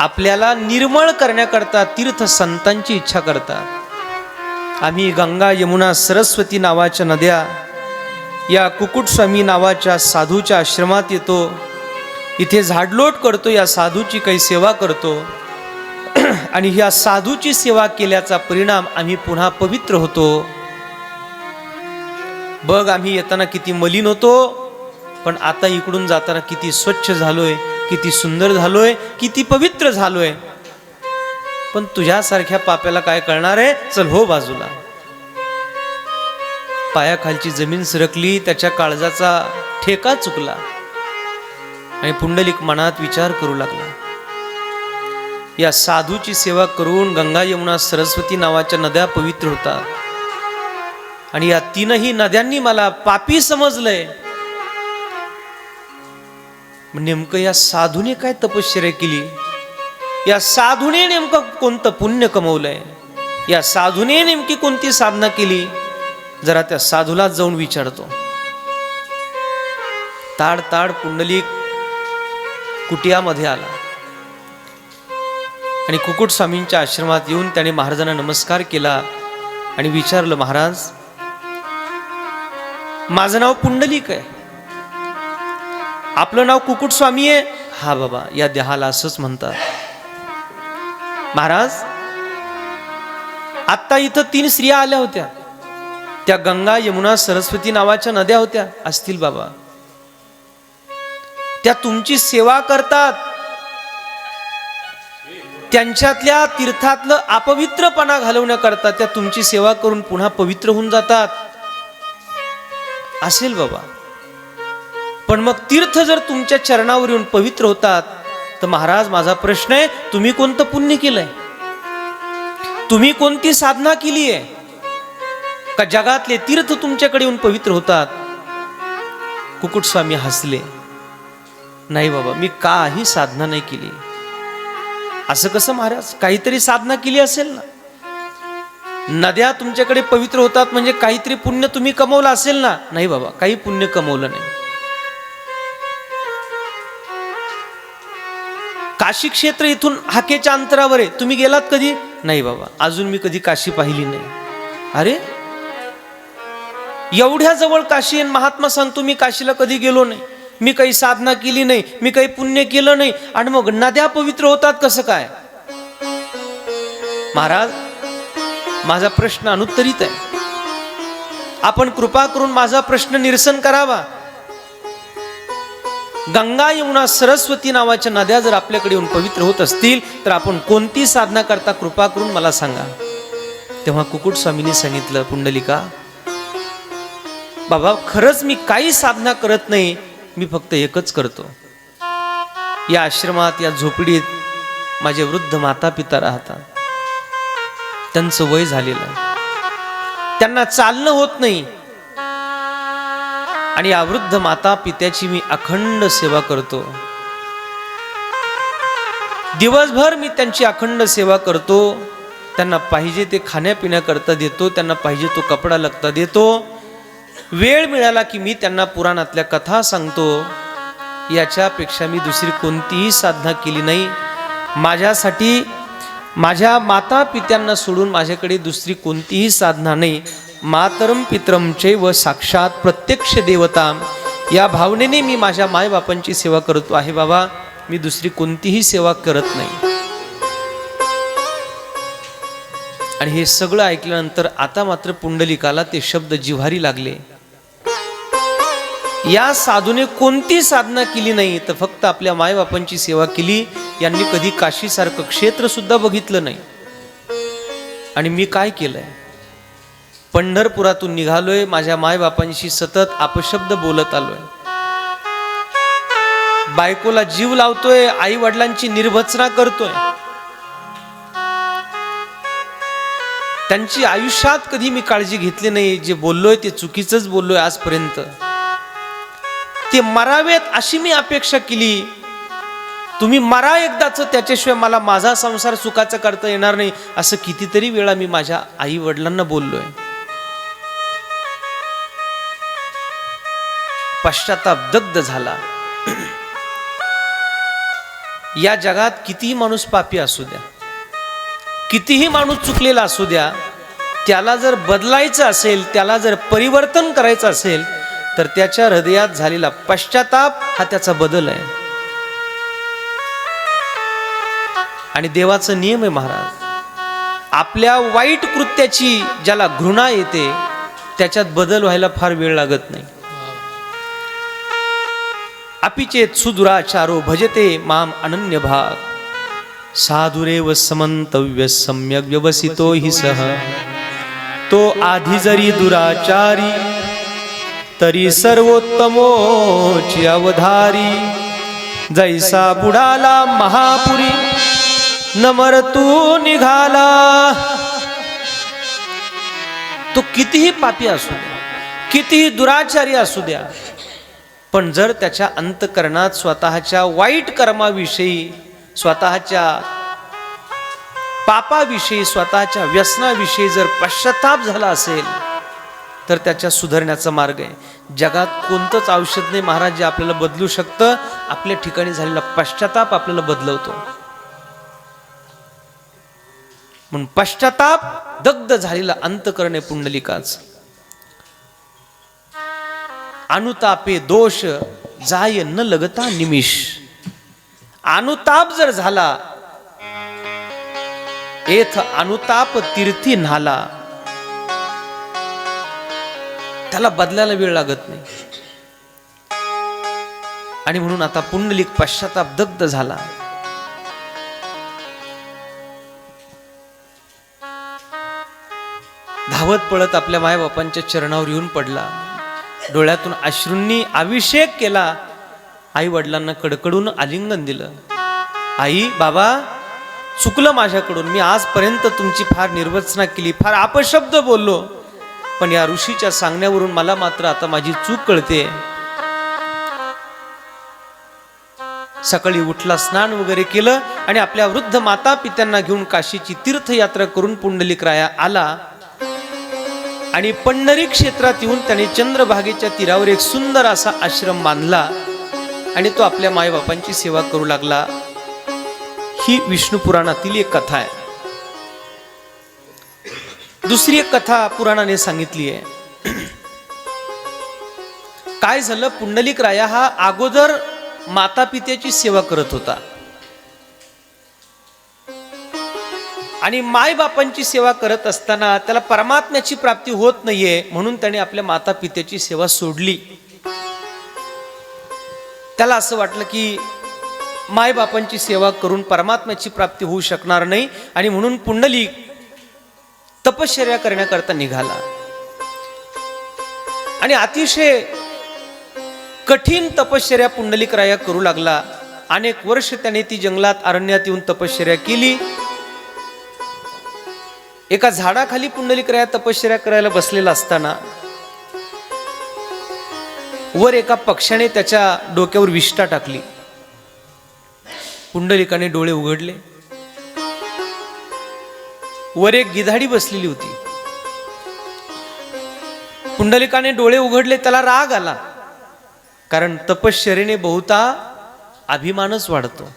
आपल्याला निर्मळ करण्याकरता तीर्थ संतांची इच्छा करतात. आम्ही गंगा यमुना सरस्वती नावाच्या नद्या या कुकुटस्वामी नावाच्या साधूच्या आश्रमात येतो. इथे झाडलोट करतो, या साधूची काही सेवा करतो आणि ह्या साधूची सेवा केल्याचा परिणाम आम्ही पुन्हा पवित्र होतो. बघ, आम्ही येताना किती मलिन होतो, पण आता इकडून जाताना किती स्वच्छ झालोय, किती सुंदर झालोय, किती पवित्र झालोय. पण तुझ्यासारख्या पाप्याला काय कळणार आहे? चल हो बाजूला. पायाखालची जमीन सरकली, त्याच्या काळजाचा ठेका चुकला आणि पुंडलिक मनात विचार करू लागला. या साधूची सेवा करून गंगा यमुना सरस्वती नावाच्या नद्या पवित्र होतात आणि या तीनही नद्यांनी मला पापी समजलंय. नेमकं या साधूने काय तपश्चर्या केली? या साधूने नेमकं कोणतं पुण्य कमवलंय? या साधूने नेमकी कोणती साधना केली? जरा त्या साधूला जाऊन विचारतो. ताड ताड पुंडलिक कुटियामध्ये आला आणि कुकुट स्वामींच्या आश्रमात येऊन त्याने महाराजांना नमस्कार केला आणि विचारलं, महाराज, माझं नाव पुंडलिक आहे, आपलं नाव कुकुट स्वामी आहे. हा बाबा, या देहाला असंच म्हणतात. महाराज, आत्ता इथं 3 स्त्रिया आल्या होत्या, त्या गंगा यमुना सरस्वती नावाच्या नद्या होत्या. असतील बाबा, त्या तुमची सेवा करतात, त्यांच्यातल्या तीर्थातलं अपवित्रपणा घालवण्याकरता त्या तुमची सेवा करून पुन्हा पवित्र होऊन जातात. असेल बाबा, पण मग तीर्थ जर तुमच्या चरणावर येऊन पवित्र होतात, तर महाराज माझा प्रश्न आहे, तुम्ही कोणतं पुण्य केलंय? तुम्ही कोणती साधना केली आहे का जगातले तीर्थ तुमच्याकडे येऊन पवित्र होतात? कुकुट स्वामी हसले. नाही बाबा, मी काही साधना नाही केली. असं कसं महाराज? काहीतरी साधना केली असेल ना. नद्या तुमच्याकडे पवित्र होतात म्हणजे काहीतरी पुण्य तुम्ही कमवलं असेल ना. नाही बाबा, काही पुण्य कमवलं नाही. काशी क्षेत्र इथून हाकेच्या अंतरावर आहे, तुम्ही गेलात कधी? नाही बाबा, अजून मी कधी काशी पाहिली नाही. अरे, एवढ्या जवळ काशी आहे, महात्मा सांगतो मी काशीला कधी गेलो नाही, मी काही साधना केली नाही, मी काही पुण्य केलं नाही, आणि मग नद्या पवित्र होतात कसं काय? महाराज, माझा प्रश्न अनुत्तरित आहे, आपण कृपा करून माझा प्रश्न निरसन करावा. गंगा यमुना सरस्वती नावाच्या नद्या जर आपल्याकडे येऊन पवित्र होत असतील तर आपण कोणती साधना करता? कृपा करून मला सांगा. तेव्हा कुकुट स्वामींनी सांगितलं, पुंडलिका बाबा, खरंच मी काही साधना करत नाही, मी फक्त एकच करतो. या आश्रमात, या झोपडीत माझे वृद्ध माता पिता राहतात. त्यांचं वय झालेलं, त्यांना चालणं होत नाही, आणि या वृद्ध माता पित्याची मी अखंड सेवा करतो. दिवसभर मी त्यांची अखंड सेवा करतो. त्यांना पाहिजे ते खाण्यापिण्याकरता देतो, त्यांना पाहिजे तो कपडा लत्ता देतो. वेळ मिळाला की मी त्यांना पुराणातल्या कथा सांगतो. याच्यापेक्षा मी दुसरी कोणतीही साधना केली नाही. माझ्यासाठी माझ्या माता पित्यांना सोडून माझ्याकडे दुसरी कोणतीही साधना नाही. मातरम पितरम चैव साक्षात प्रत्यक्ष देवता. या भावनेने मी माझ्या मायबापांची सेवा करतो आहे बाबा, मी दुसरी कोणतीही सेवा करत नाही. आणि हे सगळं ऐकल्यानंतर आता मात्र पुंडलिकाला ते शब्द जिव्हारी लागले. या साधूने कोणती साधना केली नाही, तर फक्त आपल्या मायबापांची सेवा केली. यांनी कधी काशीसारखं क्षेत्र सुद्धा बघितलं नाही. आणि मी काय केलंय, पंढरपुरातून निघालोय, माझ्या मायबापांशी सतत अपशब्द बोलत आलोय, बायकोला जीव लावतोय, आई वडिलांची निर्भत्सना करतोय, त्यांची आयुष्यात कधी मी काळजी घेतली नाही. जे बोललोय ते चुकीचंच बोललोय आजपर्यंत. ते मरावेत अशी मी अपेक्षा केली. तुम्ही मरा एकदाच, त्याच्याशिवाय मला माझा संसार सुखाचा करता येणार नाही, असं कितीतरी वेळा मी माझ्या आई वडिलांना बोललोय. पश्चाताप दग्ध झाला. या जगात कितीही माणूस पापी असू द्या, कितीही माणूस चुकलेला असू द्या, त्याला जर बदलायचं असेल, त्याला जर परिवर्तन करायचं असेल, तर त्याच्या हृदयात झालेला पश्चाताप हा त्याचा बदल आहे. आणि देवाचा नियम आहे महाराज, आपल्या वाईट कृत्याची ज्याला घृणा येते त्याच्यात बदल व्हायला फार वेळ लागत नाही. अपिचेत सुदुराचारो भजते माम अनन्य भाग, साधुरेव समंतव्य सम्यक व्यवसितो हि सह, तो आधी जरी दुराचारी तरी सर्वोत्तमोची अवधारी, जैसा बुडाला महापुरी न मरतू निघाला. तो कितीही पापी असू द्या, कितीही दुराचारी असू द्या, पण जर त्याच्या अंतकरणात स्वतःच्या वाईट कर्माविषयी, स्वतःच्या पापाविषयी, स्वतःच्या व्यसनाविषयी जर पश्चाताप झाला असेल, तर त्याच्या सुधारण्याचा मार्ग आहे. जगात कोणतंच औषध नाही महाराज जे आपल्याला बदलू शकतं. आपल्या ठिकाणी झालेला पश्चाताप आपल्याला बदलवतो. म्हणून पश्चाताप दग्ध झालेला अंतकरण आहे पुंडलिकाच. अनुतापे दोष जाय न लगता निमिष. अनुताप जर झाला, एथ अनुताप तीर्थी न्हाला, त्याला बदलायला वेळ लागत नाही. आणि म्हणून आता पुंडलिक पश्चाताप दग्ध झाला. धावत पळत आपल्या मायबापांच्या चरणावर येऊन पडला. डोळ्यातून अश्रूंनी अभिषेक केला. आई वडिलांना कडकडून आलिंगन दिलं. आई बाबा, चुकलं माझ्याकडून, मी आजपर्यंत तुमची फार निर्वचना केली, फार अपशब्द बोललो, पण या ऋषीच्या सांगण्यावरून मला मात्र आता माझी चूक कळते. सकाळी उठला, स्नान वगैरे केलं आणि आपल्या वृद्ध माता पित्यांना घेऊन काशीची तीर्थयात्रा करून पुंडलिकराया आला. आणि पंढरी क्षेत्रात येऊन त्याने चंद्रभागेच्या तीरावर एक सुंदर असा आश्रम बांधला आणि तो आपल्या मायबापांची सेवा करू लागला. ही विष्णू पुराणातील एक कथा आहे. दुसरी एक कथा पुराणाने सांगितली आहे. काय झालं, पुंडलिक राया हा अगोदर माता पित्याची सेवा करत होता आणि मायबापांची सेवा करत असताना त्याला परमात्म्याची प्राप्ती होत नाहीये, म्हणून त्याने आपल्या माता पित्याची सेवा सोडली. त्याला असं वाटलं की मायबापांची सेवा करून परमात्म्याची प्राप्ती होऊ शकणार नाही आणि म्हणून पुंडलिक तपश्चर्या करण्याकरता निघाला. आणि अतिशय कठीण तपश्चर्या पुंडलिक राया करू लागला. अनेक वर्ष त्याने ती जंगलात अरण्यात येऊन तपश्चर्या केली. एका झाडाखाली पुंडलिक राया तपश्चर्या करायला बसलेला असताना वर एका पक्षाने त्याच्या डोक्यावर विष्ठा टाकली. पुंडलिकाने डोळे उघडले. वर एक गिधाडी बसलेली होती. पुंडलिकाने डोळे उघडले. त्याला राग आला, कारण तपश्चर्येने बहुता अभिमानच वाढतो.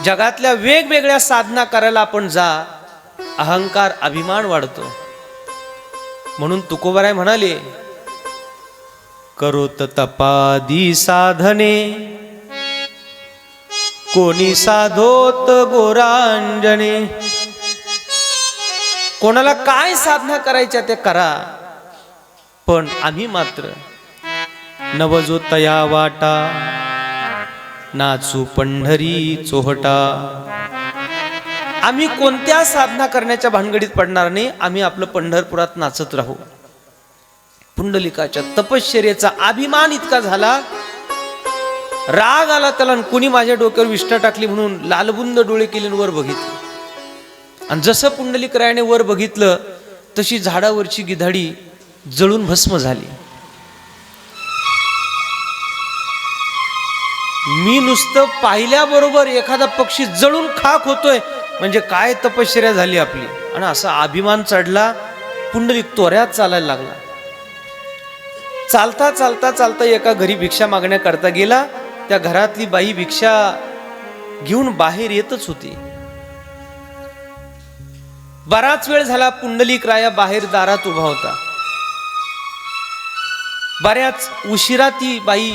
जगातल्या वेगवेगळ्या साधना करायला आपण जा, अहंकार अभिमान वाढतो. म्हणून तुकोबाराय म्हणाले, करोत तपादी साधने, कोणी साधोत गोरांजने. कोणाला काय साधना करायच्या ते करा, पण आम्ही मात्र नवजो तया वाटा, नाचू पंढरी चोहटा. आम्ही कोणत्या साधना करण्याच्या भानगडीत पडणार नाही. आम्ही आपलं पंढरपुरात नाचत राहू. पुंडलिकाच्या तपश्चर्येचा अभिमान इतका झाला, राग आला त्याला. कुणी माझ्या डोक्यावर विष्ठा टाकली म्हणून लालबुंद डोळे केले वर बघितले. आणि जसं पुंडलिकरायाने वर बघितलं तशी झाडावरची गिधाडी जळून भस्म झाली. मी नुसतं पाहिल्याबरोबर एखादा पक्षी जळून खाक होतोय म्हणजे काय तपश्चर्या झाली आपली. आणि असा अभिमान चढला. पुंडलिक तोऱ्यात चालायला लागला. चालता चालता चालता एका घरी भिक्षा मागण्याकरता गेला. त्या घरातली बाई भिक्षा घेऊन बाहेर येतच होती. बराच वेळ झाला पुंडलिक राया बाहेर दारात उभा होता. बऱ्याच उशिरा ती बाई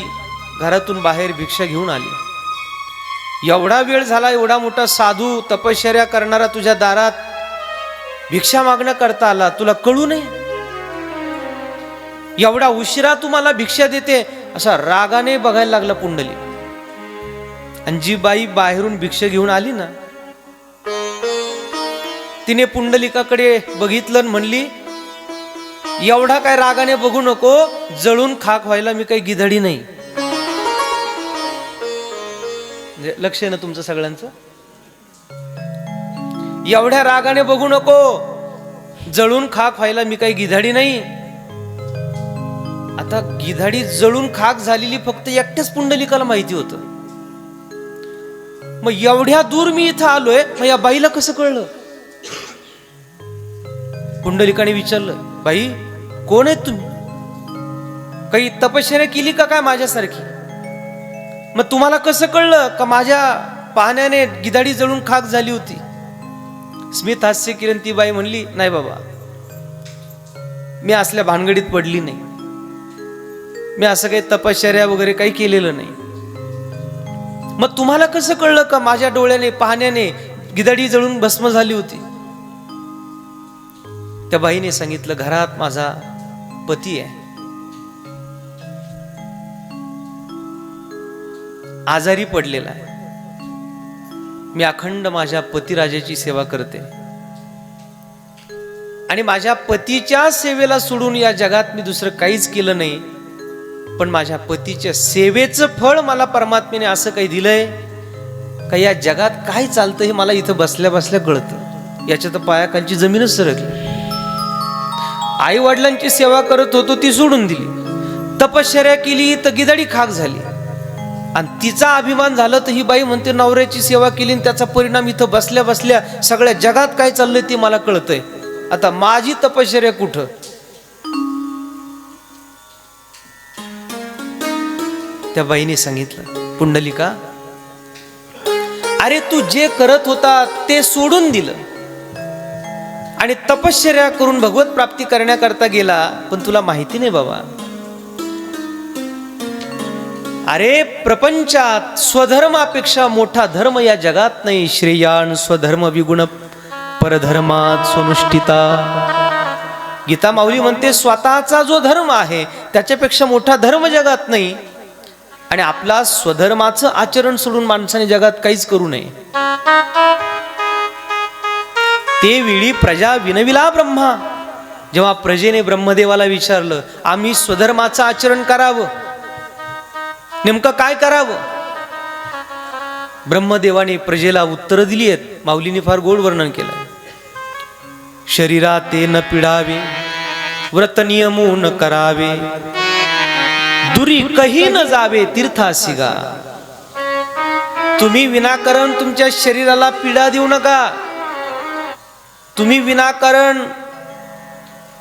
घरातून बाहेर भिक्षा घेऊन आली. एवढा वेळ झाला, एवढा मोठा साधू तपश्चर्या करणारा तुझ्या दारात भिक्षा मागण्याकरता आला, तुला कळू नये? एवढा उशिरा तुम्हाला भिक्षा देते, असा रागाने बघायला लागला पुंडलिक. आणि जी बाई बाहेरून भिक्षा घेऊन आली ना, तिने पुंडलिकाकडे बघितलं आणि म्हणली, एवढा काय रागाने बघू नको, जळून खाक व्हायला मी काही गिधडी नाही. लक्ष आहे ना तुमचं सगळ्यांचं? एवढ्या रागाने बघू नको, जळून खाक व्हायला मी काही गिधाडी नाही. आता गिधाडी जळून खाक झालेली फक्त एकट्याच पुंडलिकाला माहिती होतं. मग एवढ्या दूर मी इथं आलोय, मग या बाईला कसं कळलं? पुंडलिकाने विचारलं, बाई कोण आहेत तुम्ही? काही तपश्चर्या केली का काय माझ्यासारखी? मग तुम्हाला कसं कळलं का माझ्या पाहण्याने गिधाडी जळून खाक झाली होती? स्मित हास्य किरण ती बाई म्हणली, नाही बाबा, मी असल्या भानगडीत पडली नाही. मी असं काही तपश्चर्या वगैरे काही केलेलं नाही. मग तुम्हाला कसं कळलं का माझ्या डोळ्याने पाहण्याने गिधाडी जळून भस्म झाली होती? त्या बाईने सांगितलं, घरात माझा पती आहे, आजारी पडलेला आहे. मी अखंड माझ्या पतिराजाची सेवा करते आणि माझ्या पतीच्या सेवेला सोडून या जगात मी दुसरं काहीच केलं नाही. पण माझ्या पतीच्या सेवेचं फळ मला परमात्म्याने असं काही दिलंय का या जगात काय चालतं हे मला इथं बसल्या बसल्या कळतं. याच्या तर पायाखालची जमीनच सरकली. आई वडिलांची सेवा करत होतो ती सोडून दिली, तपश्चर्या केली तर गिधाडी खाक झाली. आणि तिचा अभिमान झाला तर ही बाई म्हणते नवऱ्याची सेवा केली आणि त्याचा परिणाम इथं बसल्या बसल्या सगळ्या जगात काय चाललंय ते मला कळतंय. आता माझी तपश्चर्या कुठं? त्या बाईने सांगितलं, पुंडलिका, अरे तू जे करत होता ते सोडून दिलं आणि तपश्चर्या करून भगवत प्राप्ती करण्याकरता गेला. पण तुला माहिती नाही बाबा, अरे प्रपंचात स्वधर्मापेक्षा मोठा धर्म या जगात नाही. श्रेयान स्वधर्म विगुण परधर्मात स्वनुष्ठिता. गीता माऊली म्हणते स्वतःचा जो धर्म आहे त्याच्यापेक्षा मोठा धर्म जगात नाही. आणि आपला स्वधर्माचं आचरण सोडून माणसाने जगात काहीच करू नये. ते वेळी प्रजा विनविला ब्रह्मा. जेव्हा प्रजेने ब्रह्मदेवाला विचारलं, आम्ही स्वधर्माचं आचरण करावं, नेमकं काय करावं? ब्रह्मदेवाने प्रजेला उत्तर दिली आहेत. माऊलीने फार गोड वर्णन केलं. शरीरा ते न पिडावे, व्रत नियमून करावे, दुरी कही न जावे तीर्थासिगा. तुम्ही विनाकारण तुमच्या शरीराला पीडा देऊ नका. तुम्ही विनाकारण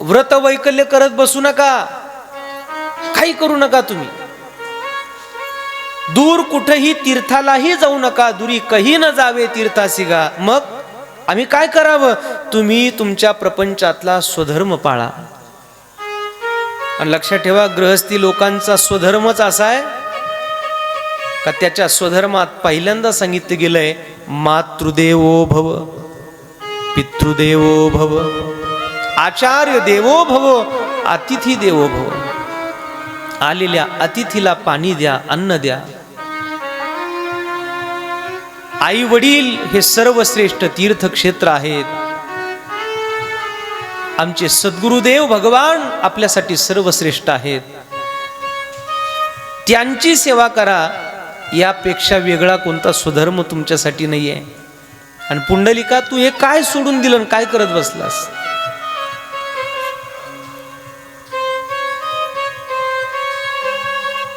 व्रत वैकल्य करत बसू नका. काही करू नका. तुम्ही दूर कुठेही तीर्थालाही जाऊ नका. दुरी कही न जावे तीर्थासिगा. मग आम्ही काय करावं? तुम्ही तुमच्या प्रपंचातला स्वधर्म पाळा. आणि लक्षात ठेवा, गृहस्थी लोकांचा स्वधर्मच असा आहे का त्याच्या स्वधर्मात पहिल्यांदा सांगितलं गेलंय, मातृदेवो भव, पितृदेवो भव, आचार्य देवो भव, अतिथी देवो भव. आलेल्या अतिथीला पाणी द्या, अन्न द्या. आई वडील हे सर्वश्रेष्ठ तीर्थक्षेत्र आहेत. आमचे सद्गुरुदेव भगवान आपल्यासाठी सर्वश्रेष्ठ आहेत. त्यांची सेवा करा, यापेक्षा वेगळा कोणता स्वधर्म तुमच्यासाठी नाहीये. आणि पुंडलिका, तू हे काय सोडून दिलं, काय करत बसलास?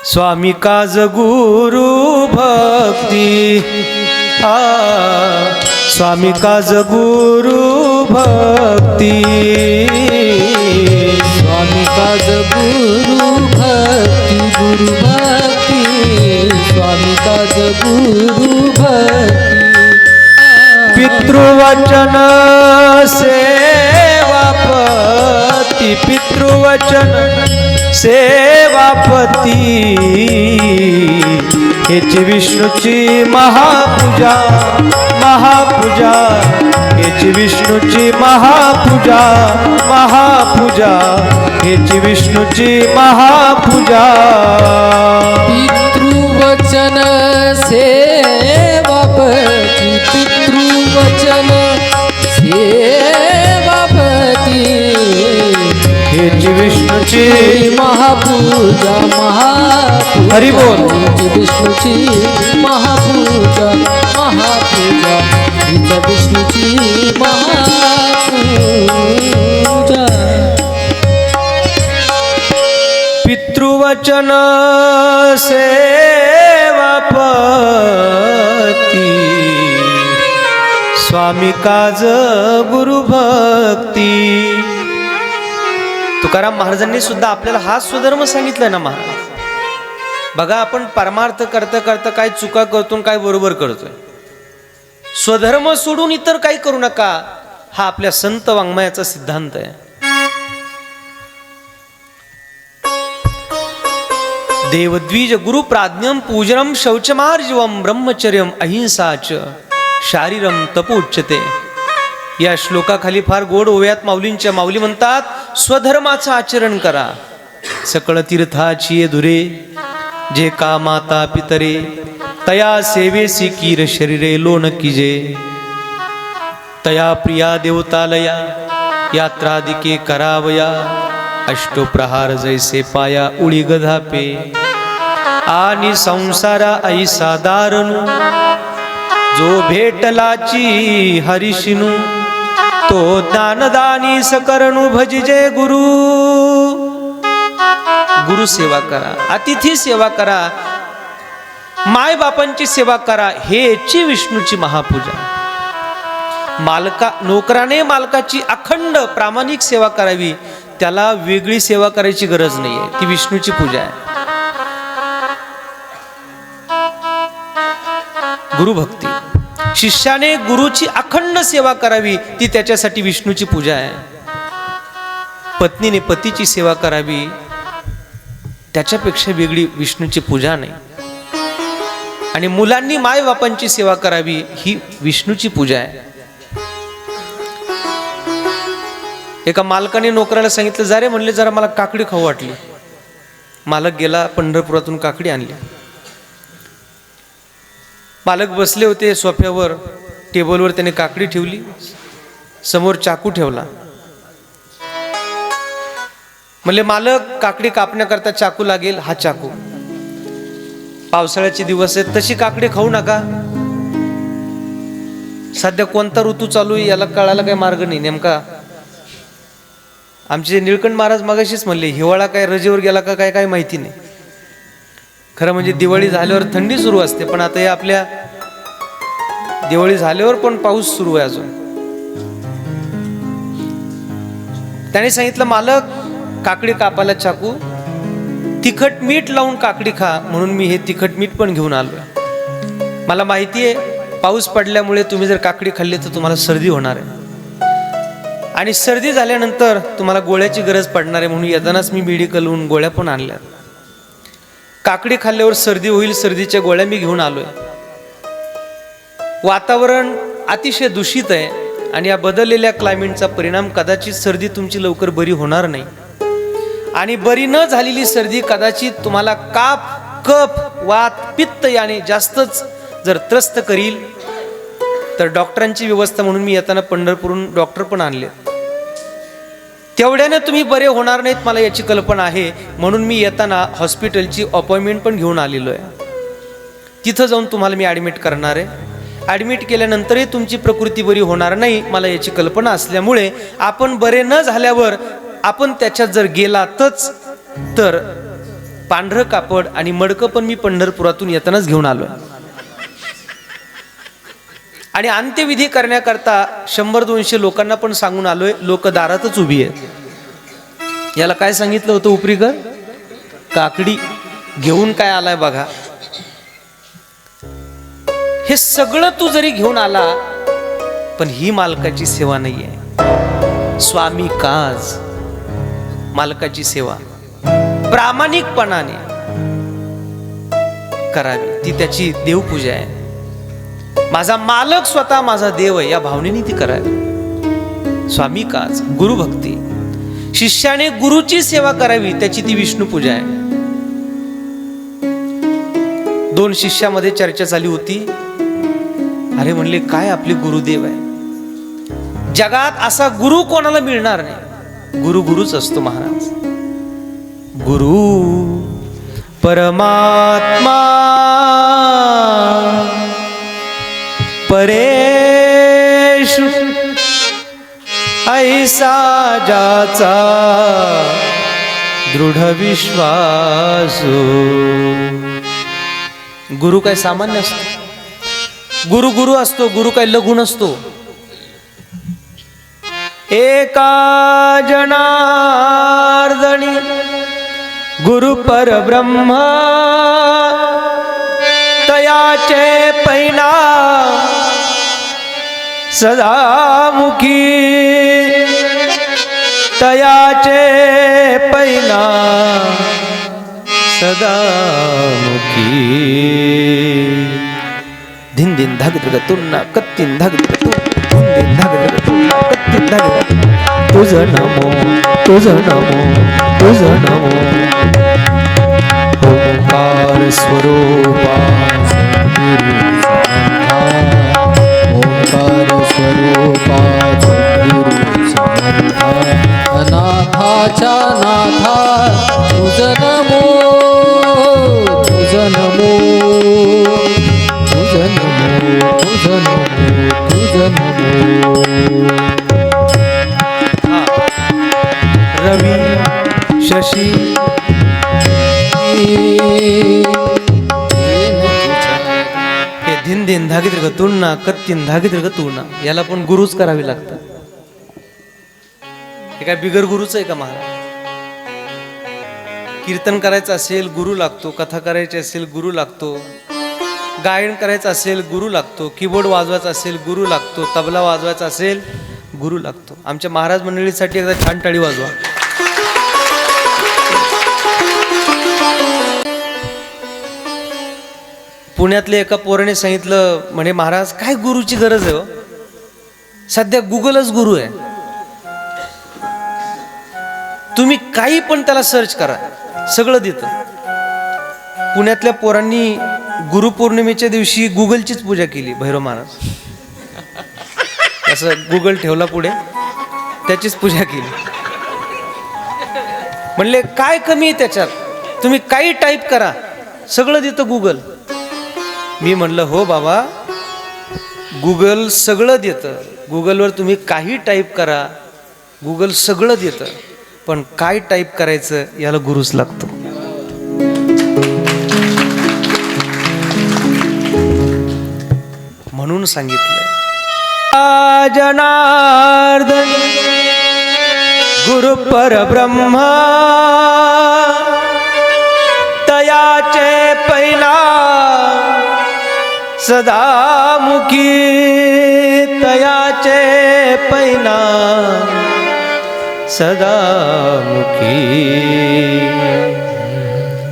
स्वामी काज गुरु भक्ती, स्वामी काज गुरु भक्ती, स्वामी काज गुरु भक्ती, गुरु भक्ती, स्वामी काज गुरु भक्ती. पितृवचन सेवापती, पितृवचन सेवापती, हेची विष्णूची महापूजा, महापूजा, हेची विष्णूची महापूजा, महापूजा, हेची विष्णूची महापूजा. पितृवचन सेवापती, पितृवचन सेवापती, हेची विष्णूची महापूजा, महापूजा. हरी बोल. हेची विष्णूची महापूजा, महापूजा, हेची विष्णूची महापूजा. पितृवचन सेवापती, स्वामी काज गुरु भक्ती. तुकाराम महाराजांनी सुद्धा आपल्याला हा स्वधर्म सांगितलाय ना महाराज. बघा, आपण परमार्थ करता करता काय चुका करतो, काय बरोबर करतोय. स्वधर्म सोडून इतर काही करू नका, हा आपल्या संत वाङ्मयाचा सिद्धांत आहे. देवद्विज गुरु प्राज्ञम पूजनम शौचमार्जवम ब्रह्मचर्यम अहिंसाच शारीरम तपोच्यते. या श्लोकाखाली फार गोड ओव्यात माऊलींच्या माऊली म्हणतात, स्वधर्माचं आचरण करा. सकळ तीर्थाची धुरे, जे का माता पितरे, तया सेवेसी कीर शरीरे लोन कीजे. तया प्रिया देवतालया, यात्रादिके करावया. अष्टप्रहार जैसे पाया उळी गधापे, आणि संसारा ऐसा दारणू. जो भेटलाची हरिशिनू, तो ज्ञानदानी सकरणू. भजिजे गुरु, गुरु सेवा करा, अतिथी सेवा करा, माय बापांची सेवा करा. हेची विष्णूची महापूजा. नोकराने मालकाची अखंड प्रामाणिक सेवा करावी, त्याला वेगळी सेवा करायची गरज नाहीये. ती विष्णूची पूजा आहे. गुरुभक्ती, शिष्याने गुरुची अखंड सेवा करावी, ती त्याच्यासाठी विष्णूची पूजा आहे. पत्नीने पतीची सेवा करावी, त्याच्यापेक्षा वेगळी विष्णूची पूजा नाही. आणि मुलांनी माय बापांची सेवा करावी, ही विष्णूची पूजा आहे. एका मालकाने नोकराला सांगितलं, जा रे म्हणले, जरा मला काकडी खाऊ वाटली. मालक गेला, पंढरपुरातून काकडी आणली. मालक बसले होते सोफ्यावर, टेबलवर त्याने काकडी ठेवली, समोर चाकू ठेवला. म्हणले, मालक, काकडी कापण्याकरता चाकू लागेल. हा चाकू. पावसाळ्याचे दिवस आहेत, तशी काकडी खाऊ नका. सध्या कोणता ऋतू चालू आहे याला कळायला काही मार्ग नाही नेमका. आमचे निळकंठ महाराज मगाशीच म्हणले, हिवाळा काय रजेवर गेला का काय माहिती नाही. खरं म्हणजे दिवाळी झाल्यावर थंडी सुरू असते, पण आता या आपल्या दिवाळी झाल्यावर पण पाऊस सुरू आहे अजून. त्याने सांगितलं, मालक, काकडी कापायला चाकू, तिखट मीठ लावून काकडी खा, म्हणून मी हे तिखट मीठ पण घेऊन आलोय. मला माहिती आहे पाऊस पडल्यामुळे तुम्ही जर काकडी खाल्ली तर तुम्हाला सर्दी होणार आहे. आणि सर्दी झाल्यानंतर तुम्हाला गोळ्याची गरज पडणार आहे म्हणून येतानाच मी मेडिकलहून गोळ्या पण आणल्या. काकडी खाल्ल्यावर सर्दी होईल, सर्दीच्या गोळ्या मी घेऊन आलोय. वातावरण अतिशय दूषित आहे आणि या बदललेल्या क्लायमेटचा परिणाम कदाचित सर्दी तुमची लवकर बरी होणार नाही. आणि बरी न झालेली सर्दी कदाचित तुम्हाला काप, कफ, वात, पित्त याने जास्तच जर त्रस्त करील. तर डॉक्टरांची व्यवस्था म्हणून मी येताना पंढरपूरहून डॉक्टर पण आणले. तेवढ्याने तुम्ही बरे होणार नाहीत मला याची कल्पना आहे, म्हणून मी येताना हॉस्पिटलची अपॉइंटमेंट पण घेऊन आलेलो आहे. तिथं जाऊन तुम्हाला मी ॲडमिट करणार आहे. ॲडमिट केल्यानंतरही तुमची प्रकृती बरी होणार नाही मला याची कल्पना असल्यामुळे आपण बरे न झाल्यावर आपण त्याच्यात जर गेलातच तर पांढरं कापड आणि मडकं पण मी पंढरपुरातून येतानाच घेऊन आलो. आणि अंत्यविधी करण्याकरता 100-200 लोकांना पण सांगून आलोय. लोक दारातच उभी आहेत. याला काय सांगितलं होतं उपरीकर? काकडी घेऊन काय आलाय बघा. हे सगळं तू जरी घेऊन आला पण ही मालकाची सेवा नाहीये. स्वामी काज, मालकाची सेवा प्रामाणिकपणाने करावी, ती त्याची देवपूजा आहे. माझा मालक स्वतः माझा देव आहे या भावनेने ती करावी. स्वामी काज, गुरुभक्ती, शिष्याने गुरुची सेवा करावी, त्याची ती विष्णू पूजा आहे. 2 शिष्यामध्ये चर्चा झाली होती. अरे म्हणले काय आपले गुरुदेव आहे, जगात असा गुरु कोणाला मिळणार नाही. गुरु गुरुच असतो महाराज. गुरु परमात्मा परेशु ऐसा जाचा दृढ विश्वासो. गुरु काय सामान्य असतो? गुरु गुरु असतो. गुरु काय लघु नसतो. एका जनार्दनी गुरु परब्रह्म तयाचे पैना सदामुखी. तयाचे पैना सदामुखी. धिन दिन धाग धग तुन्ना कत्तीन धाग धग तू दिन धाग धग तुन्ना कत्तीन धाग. तुझ नमो, तुझ नमो, तुझ नमो. ओंकार स्वरूपा सद्गुरु समर्था. ओंकार स्वरूपा सद्गुरु समर्था. अनाथाच्या नाथा तुझ नमो, तुझ नमो, तुझ नमो, तुझ नमो, तुझ नमो. रवी शशी हे धिन दिन धागे दीर्घ तुळना कत्तीन धागे दीर्घ तुळना याला पण गुरुच करावी लागतं. हे काय बिगर गुरुच आहे का महाराज? कीर्तन करायचं असेल गुरु लागतो, कथा करायची असेल गुरु लागतो, गायन करायचं असेल गुरु लागतो, कीबोर्ड वाजवायचा असेल गुरु लागतो, तबला वाजवायचा असेल गुरु लागतो. आमच्या महाराज मंडळीसाठी एकदा छान टाळी वाजवा. पुण्यातल्या एका पोराने सांगितलं म्हणे महाराज काय गुरुची गरज आहे हो, सध्या गुगलच गुरु आहे. तुम्ही काही पण त्याला सर्च करा सगळं देतं. पुण्यातल्या पोरांनी गुरुपौर्णिमेच्या दिवशी गुगलचीच पूजा केली. भैरव महाराज असं गुगल ठेवला पुढे, त्याचीच पूजा केली. म्हणले काय कमी आहे त्याच्यात, तुम्ही काही टाईप करा सगळं देतं गुगल. मी म्हणलं हो बाबा, गुगल सगळं देतं. गुगलवर तुम्ही काही टाईप करा, गुगल सगळं देतं, पण काय टाईप करायचं याला गुरुच लागतो. म्हणून सांगितलंय जनार्दन गुरु परब्रह्म तयाचे पैना सदामुखी. तयाचे पैना सदामुखी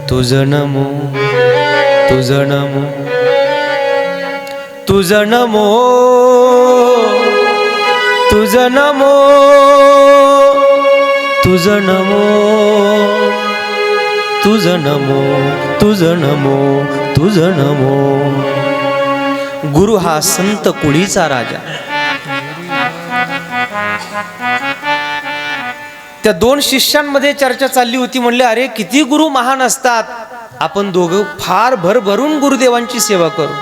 तुझ नमो तुझ नमो तुझ नमो तुझ नमो तुझ नमो तुझ नमो तुझ नमो तुझ नमो. गुरु हा संत कुळीचा राजा. त्या दोन शिष्यांमध्ये चर्चा चालली होती. म्हणले अरे किती गुरु महान असतात, आपण दोघं फार भरभरून गुरुदेवांची सेवा करू.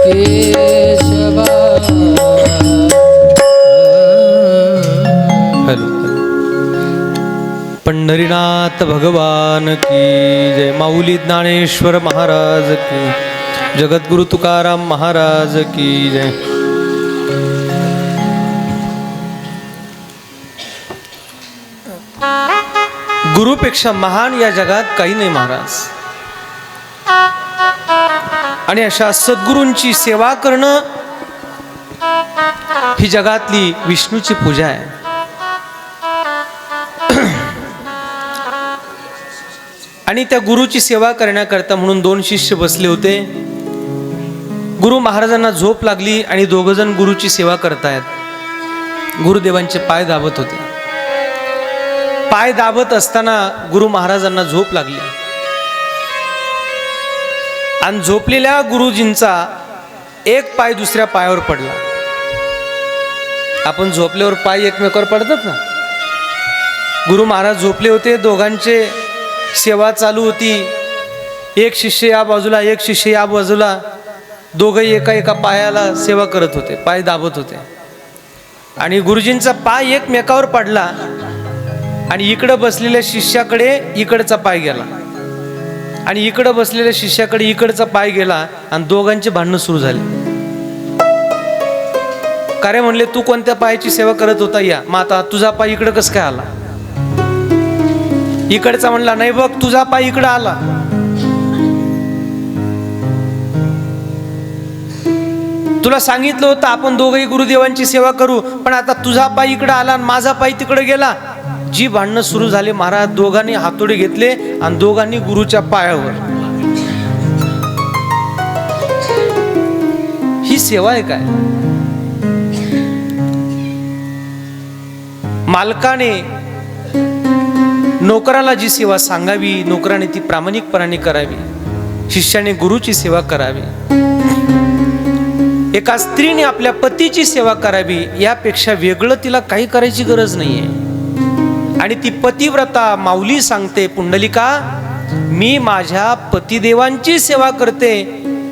केशवा हॅलो. पंढरीनाथ भगवान की जय. माऊली ज्ञानेश्वर महाराज की, जगद्गुरु तुकाराम महाराज की जय. गुरुपेक्षा महान या जगात काही नाही महाराज. आणि अशा सद्गुरूंची सेवा करणं ही जगातली विष्णूची पूजा आहे. आणि त्या गुरुची सेवा करण्याकरता म्हणून दोन शिष्य बसले होते. गुरु महाराजांना झोप लागली आणि दोघ जण गुरुची सेवा करतायत. गुरुदेवांचे पाय दाबत होते. पाय दाबत असताना गुरु महाराजांना झोप लागली आणि झोपलेल्या गुरुजींचा एक पाय दुसऱ्या पायावर पडला. आपण झोपल्यावर पाय एकमेकावर पडतात ना. गुरु महाराज झोपले होते. दोघांचे सेवा चालू होती. एक शिष्य या बाजूला, एक शिष्य या बाजूला, दोघंही एका एका पायाला सेवा करत होते, पाय दाबत होते. आणि गुरुजींचा पाय एकमेकावर पडला आणि इकडं बसलेल्या शिष्याकडे इकडचा पाय गेला आणि इकडं बसलेल्या शिष्याकडे इकडचा पाय गेला आणि दोघांचे भांडणं सुरू झाले. काय म्हणले, तू कोणत्या पायाची सेवा करत होता या, मग आता तुझा पाय इकडं कसं काय आला? इकडचा म्हणला नाही बघ, तुझा पाय इकडं आला. तुला सांगितलं होतं आपण दोघंही गुरुदेवांची सेवा करू, पण आता तुझा पाय इकडं आला आणि माझा पाय तिकडे गेला. जी भांडणं सुरू झाले महाराज, दोघांनी हातोडे घेतले आणि दोघांनी गुरुच्या पायावर. ही सेवा आहे काय? मालकाने नोकराला जी सेवा सांगावी, नोकराने ती प्रामाणिकपणाने करावी. शिष्याने गुरुची सेवा करावी. एका स्त्रीने आपल्या पतीची सेवा करावी. यापेक्षा वेगळं तिला काही करायची गरज नाहीये. आणि ती पतिव्रता माऊली सांगते, पुंडलिका मी माझ्या पतिदेवांची सेवा करते.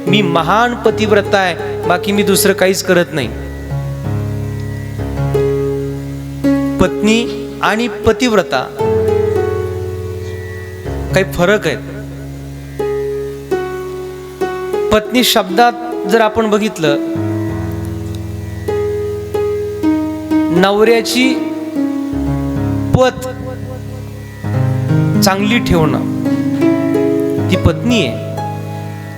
मी महान पतिव्रता आहे, बाकी मी दुसरं काहीच करत नाही. पत्नी आणि पतिव्रता काही फरक आहे. पत्नी शब्दात जर आपण बघितलं, नवऱ्याची पत चांगली ठेवणं ती पत्नी आहे.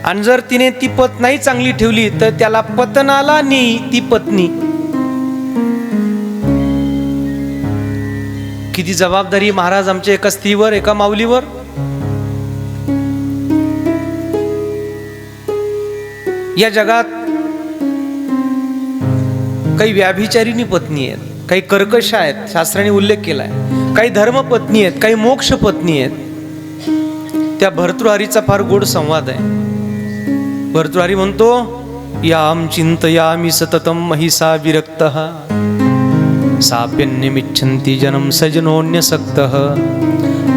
आणि जर तिने ती पत नाही चांगली ठेवली तर त्याला पतनाला नेई ती पत्नी. किती जबाबदारी महाराज आमच्या एका स्त्रीवर, एका माऊलीवर. या जगात काही व्याभिचारिणी पत्नी आहेत, काही कर्कश आहेत, शास्त्राने उल्लेख केलाय. काही धर्मपत्नी आहेत, काही मोक्ष पत्नी आहेत. त्या भर्तृहरीचा फार गोड संवाद आहे. भर्तृहरी म्हणतो, याम चिंतयामि सततम महिषा विरक्तः साप्यन्यमिच्छन्ति जनम सजनोन्यसक्तः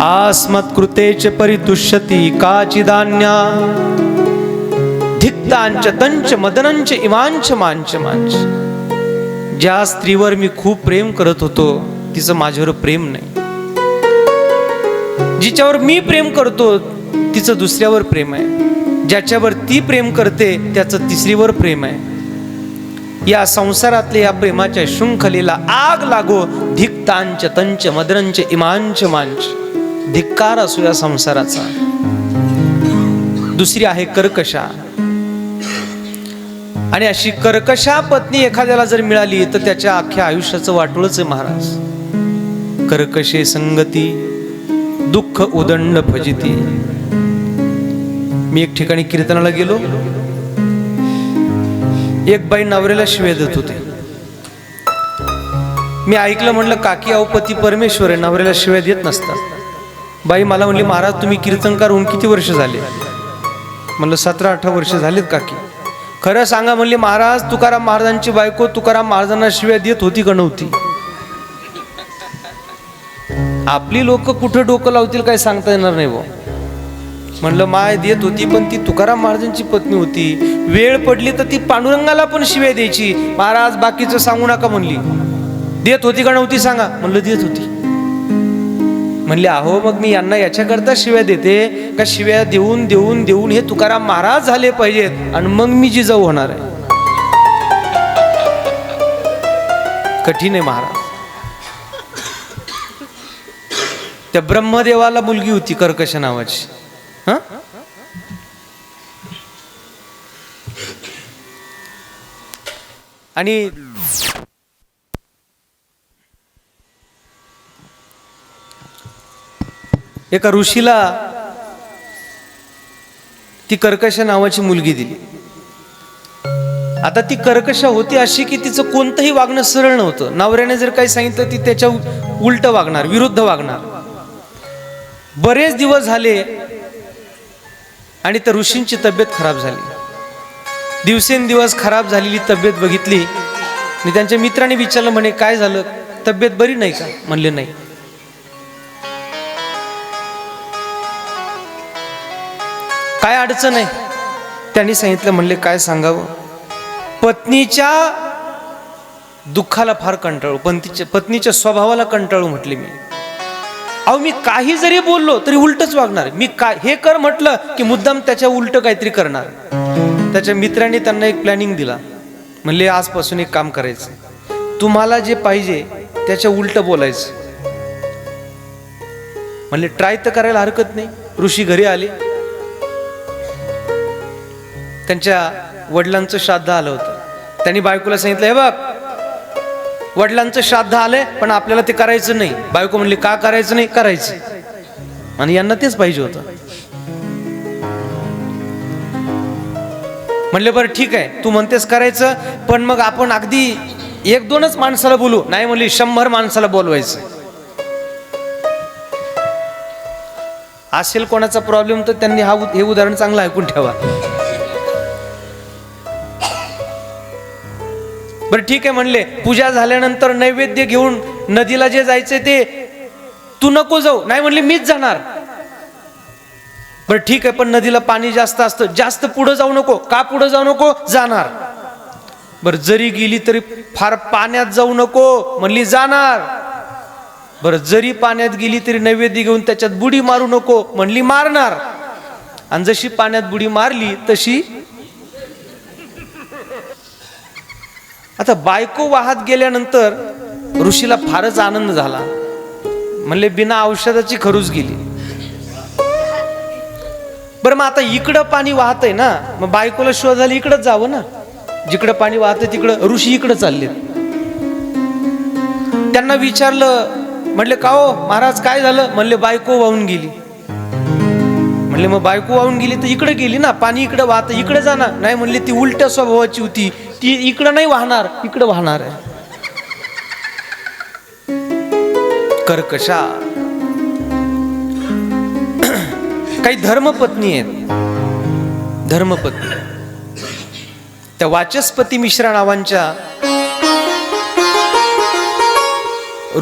आस्मत्कृते च परितुष्यति काचिदान्या धिक्तांच तंच मदनंच इमांच मांच मांच. ज्या स्त्रीवर मी खूप प्रेम करत होतो तिचं माझ्यावर प्रेम नाही. जिच्यावर मी प्रेम करतो तिचं दुसऱ्यावर प्रेम आहे. ज्याच्यावर ती प्रेम करते त्याचं तिसरीवर प्रेम आहे. या संसारातल्या या प्रेमाच्या शृंखलेला आग लागो. धिक्तांच तंच मदनंच इमांच मांच. धिक्कार असो या संसाराचा. दुसरी आहे कर्कशा. आणि अशी कर्कशा पत्नी एखाद्याला जर मिळाली तर त्याच्या अख्ख्या आयुष्याचं वाटोळच आहे महाराज. कर्कशे संगती दुःख उदंड फजिती. मी एक ठिकाणी कीर्तनाला गेलो, एक बाई नवऱ्याला शिव्या देत होते. मी ऐकलं, म्हणलं काकी अहो पती परमेश्वर आहे, नवऱ्याला शिव्या देत नसतात. बाई मला म्हणली महाराज तुम्ही कीर्तनकार होऊन किती वर्ष झाले? म्हणलं 17-18 वर्ष झालेत काकी. खरं सांगा म्हणली महाराज, तुकाराम महाराजांची बायको तुकाराम महाराजांना शिव्या देत होती का नव्हती? आपली लोक कुठं डोकं लावतील काय सांगता येणार नाही भाऊ. म्हणलं माय देत होती, पण ती तुकाराम महाराजांची पत्नी होती. वेळ पडली तर ती पांडुरंगाला पण शिव्या द्यायची. महाराज बाकीचं सांगू नका म्हणली. देत होती का नव्हती सांगा? म्हणलं देत होती. म्हणले अहो मग मी यांना याच्याकरता शिव्या देते का शिव्या देऊन देऊन देऊन हे तुकाराम महाराज झाले पाहिजेत आणि मग मी जिजाऊ होणार आहे. कठीण आहे महाराज. त्या ब्रह्मदेवाला मुलगी होती कर्कश नावाची. हा आणि एका ऋषीला ती कर्कश नावाची मुलगी दिली. आता ती कर्कश होती अशी की तिचं कोणतंही वागणं सरळ नव्हतं. नवऱ्याने जर काही सांगितलं ती त्याच्या उलट वागणार, विरुद्ध वागणार. बरेच दिवस झाले आणि त्या ऋषींची तब्येत खराब झाली. दिवसेंदिवस खराब झालेली तब्येत बघितली आणि त्यांच्या मित्राने विचारलं, म्हणे काय झालं, तब्येत बरी नाही का? म्हणले नाही. काय अडचण आहे? त्यांनी सांगितलं. म्हणले काय सांगावं, पत्नीच्या दुःखाला फार कंटाळू, पण पत्नीच्या स्वभावाला कंटाळू. म्हटले मी अहो मी काही जरी बोललो तरी उलटच वागणार. मी काय हे कर म्हटलं की मुद्दाम त्याच्या उलट काहीतरी करणार. त्याच्या मित्राने त्यांना एक प्लॅनिंग दिला. म्हणले आजपासून एक काम करायचं, तुम्हाला जे पाहिजे त्याच्या उलट बोलायचं. म्हणले ट्राय तर करायला हरकत नाही. ऋषी घरी आले. त्यांच्या वडिलांचं श्राद्ध आलं होतं. त्यांनी बायकोला सांगितलं, हे बघ वडिलांचं श्राद्ध आलंय पण आपल्याला ते करायचं नाही. बायको म्हणली का करायचं नाही? करायचं. आणि यांना तेच पाहिजे होतं. म्हणले बरं ठीक आहे, तू म्हणतेस करायचं, पण मग आपण अगदी 1-2च माणसाला बोलू. नाही म्हणली 100 माणसाला बोलवायचं. असेल कोणाचा प्रॉब्लेम तर त्यांनी हे उदाहरण चांगलं ऐकून ठेवा. बरं ठीक आहे म्हणले. पूजा झाल्यानंतर नैवेद्य घेऊन नदीला जे जायचंय ते तू नको जाऊ. नाही म्हणले मीच जाणार. बरं ठीक आहे, पण नदीला पाणी जास्त असतं, जास्त पुढे जाऊ नको. का पुढे जाऊ नको? जाणार. बरं जरी गेली तरी फार पाण्यात जाऊ नको. म्हणली जाणार. बरं जरी पाण्यात गेली तरी नैवेद्य घेऊन त्याच्यात बुडी मारू नको. म्हणली मारणार. आणि जशी पाण्यात बुडी मारली तशी. आता बायको वाहत गेल्यानंतर ऋषीला फारच आनंद झाला. म्हणले बिना औषधाची खरूच गेली. बरं मग आता इकडं पाणी वाहतंय ना, मग बायकोला शोधायला इकडंच जावं ना. जिकडं पाणी वाहतंय तिकडं ऋषी इकडं चालले. त्यांना विचारलं, म्हणले का हो महाराज काय झालं? म्हणले बायको वाहून गेली. म्हणले मग बायको वाहून गेली तर इकडे गेली ना, पाणी इकडे वाहत, इकडे जाणार. नाही म्हणले ती उलट्या स्वभावाची होती, ती इकडं नाही वाहणार, इकडे वाहणार आहे. कर्कशा. काही धर्मपत्नी आहेत. धर्मपत्नी त्या वाचस्पती मिश्रा नावांच्या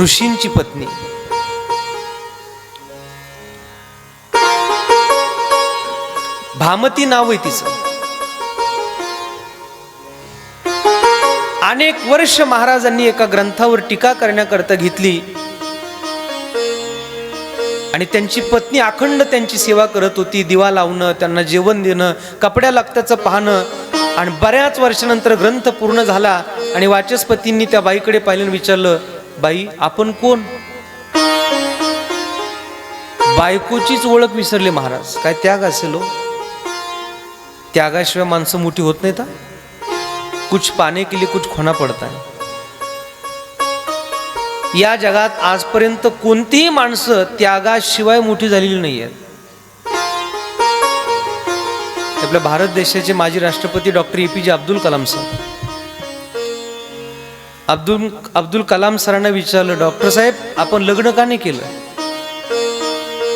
ऋषींची पत्नी. भामती नाव आहे तिचं. अनेक वर्ष महाराजांनी एका ग्रंथावर टीका करण्याकरता घेतली आणि त्यांची पत्नी अखंड त्यांची सेवा करत होती. दिवा लावणं, त्यांना जेवण देणं, कपड्या लागत्याचं पाहणं. आणि बऱ्याच वर्षानंतर ग्रंथ पूर्ण झाला आणि वाचस्पतींनी त्या बाईकडे पाहिलं, विचारलं बाई आपण कोण? बायकोचीच ओळख विसरले महाराज. काय त्याग असेल हो? त्यागाशिवाय माणसं मोठी होत नाहीत. कुछ पाने के लिए कुछ खोना पडता है. या जगात आजपर्यंत कोणतीही माणसं त्यागाशिवाय मोठी झालेली नाही आहेत. आपल्या भारत देशाचे माजी राष्ट्रपती डॉक्टर APJ अब्दुल कलाम साहेब, अब्दुल कलाम सरांना विचारलं, डॉक्टर साहेब आपण लग्न का नाही केलं?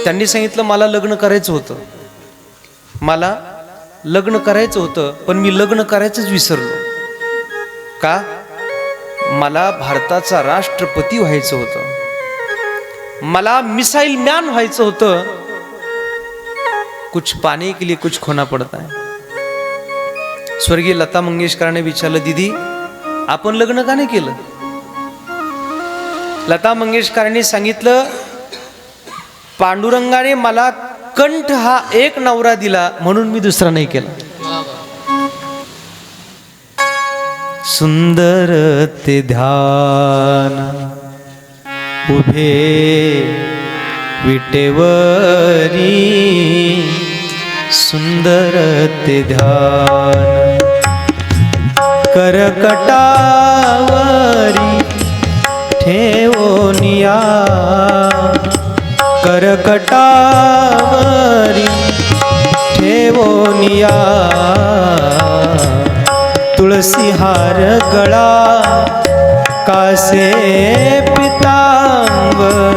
त्यांनी सांगितलं, मला लग्न करायचं होतं, मला लग्न करायचं होतं, पण मी लग्न करायचंच विसरलो. का? मला भारताचा राष्ट्रपती व्हायचं होतं, मला मिसाईल मॅन व्हायचं होतं. कुछ पाने के लिए कुछ खोना पड़ता है. स्वर्गीय लता मंगेशकरांनी विचारलं, दीदी आपण लग्न का नाही केलं? लता मंगेशकरांनी सांगितलं, पांडुरंगाने मला कंठ हा एक नवरा दिला म्हणून मी दुसरा नाही केला. सुंदर ते ध्यान उभे विटेवरी, सुंदर ते ध्यान करकटावरी ठेवोनिया, करकटावरी ठेवोनिया. तुळसी हार गळा कासे पितांबर,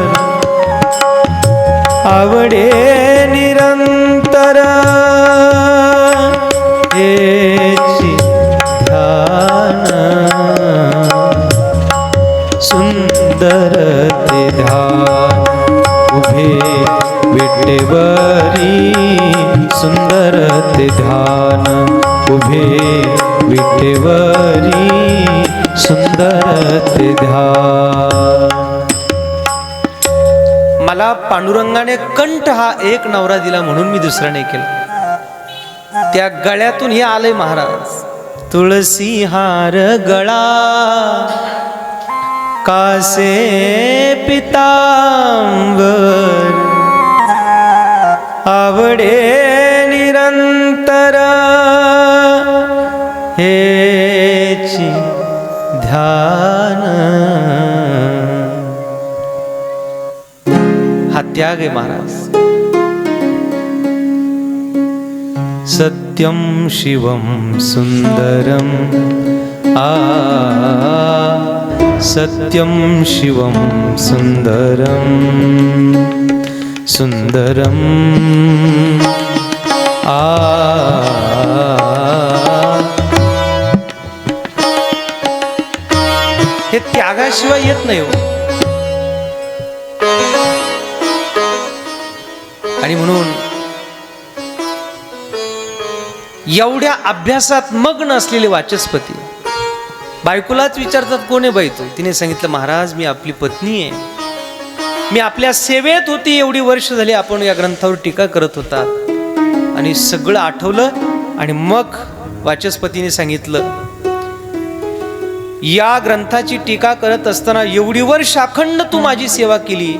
आवडे निरंतर हेची ध्यान. सुंदर ते ध्यान उभे विटेवरी, सुंदर ते ध्यान उभे विटेवरी, सुंदर ते ध्यान. मला पांडुरंगाने कंठ हा एक नवरा दिला म्हणून मी दुसरा नाही केला. त्या गळ्यातून हे आलंय महाराज, तुळसी हार गळा कासे पितांबर, आवडे निरंतर हेची ध्यान. हा त्याग आहे महाराज. सत्यम शिवम सुंदरम, सत्यम शिवम सुंदरम, सुंदरम हे त्यागाशिवाय येत नाही हो. आणि म्हणून एवढ्या अभ्यासात मग्न असलेले वाचस्पती बायकोलाच विचारतात, कोण आहे बाई तू? तिने सांगितलं, महाराज मी आपली पत्नी आहे, मी आपल्या सेवेत होती, एवढी वर्ष झाली आपण या ग्रंथावर टीका करत होतात. आणि सगळं आठवलं आणि मग वाचस्पतीने सांगितलं, या ग्रंथाची टीका करत असताना एवढी वर्ष अखंड तू माझी सेवा केली,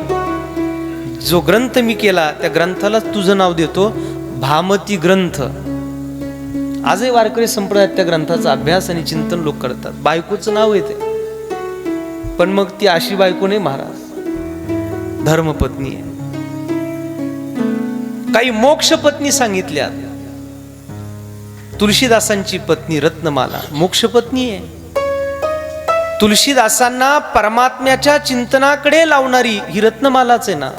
जो ग्रंथ मी केला त्या ग्रंथाला तुझं नाव देतो, भामती ग्रंथ. आजही वारकरी संप्रदायात त्या ग्रंथाचा अभ्यास आणि चिंतन लोक करतात. बायकोचं नाव येते, पण मग ती अशी बायको नाही महाराज, धर्मपत्नी आहे. काही मोक्ष पत्नी सांगितल्यात. तुलसीदासांची पत्नी रत्नमाला मोक्षपत्नी आहे. तुलसीदासांना परमात्म्याच्या चिंतनाकडे लावणारी ही रत्नमालाच आहे ना.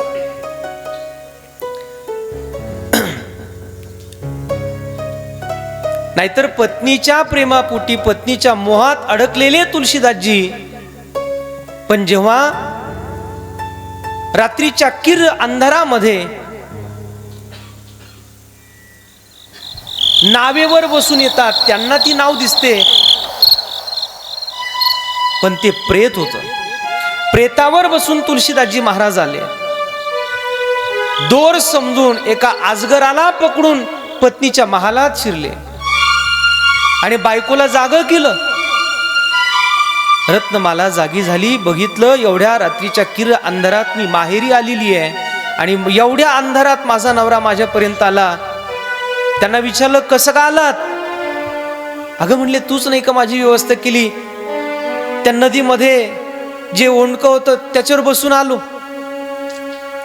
नाहीतर पत्नीच्या प्रेमापोटी, पत्नीच्या मोहात अडकलेले तुलसीदासजी, पण जेव्हा रात्रीच्या किर अंधारामध्ये नावेवर बसून येतात, त्यांना ती नाव दिसते, पण ते प्रेत होतं. प्रेतावर बसून तुलसीदासजी महाराज आले. दोर समजून एका अजगराला पकडून पत्नीच्या महालात शिरले आणि बायकोला जागं केलं. रत्नमाला जागी झाली, बघितलं एवढ्या रात्रीच्या किर अंधारात मी माहेरी आलेली आहे आणि एवढ्या अंधारात माझा नवरा माझ्यापर्यंत आला. त्यांना विचारलं, कसं का आलात? अगं म्हणले तूच नाही का माझी व्यवस्था केली, त्या नदीमध्ये जे ओंडकं होतं त्याच्यावर बसून आलो.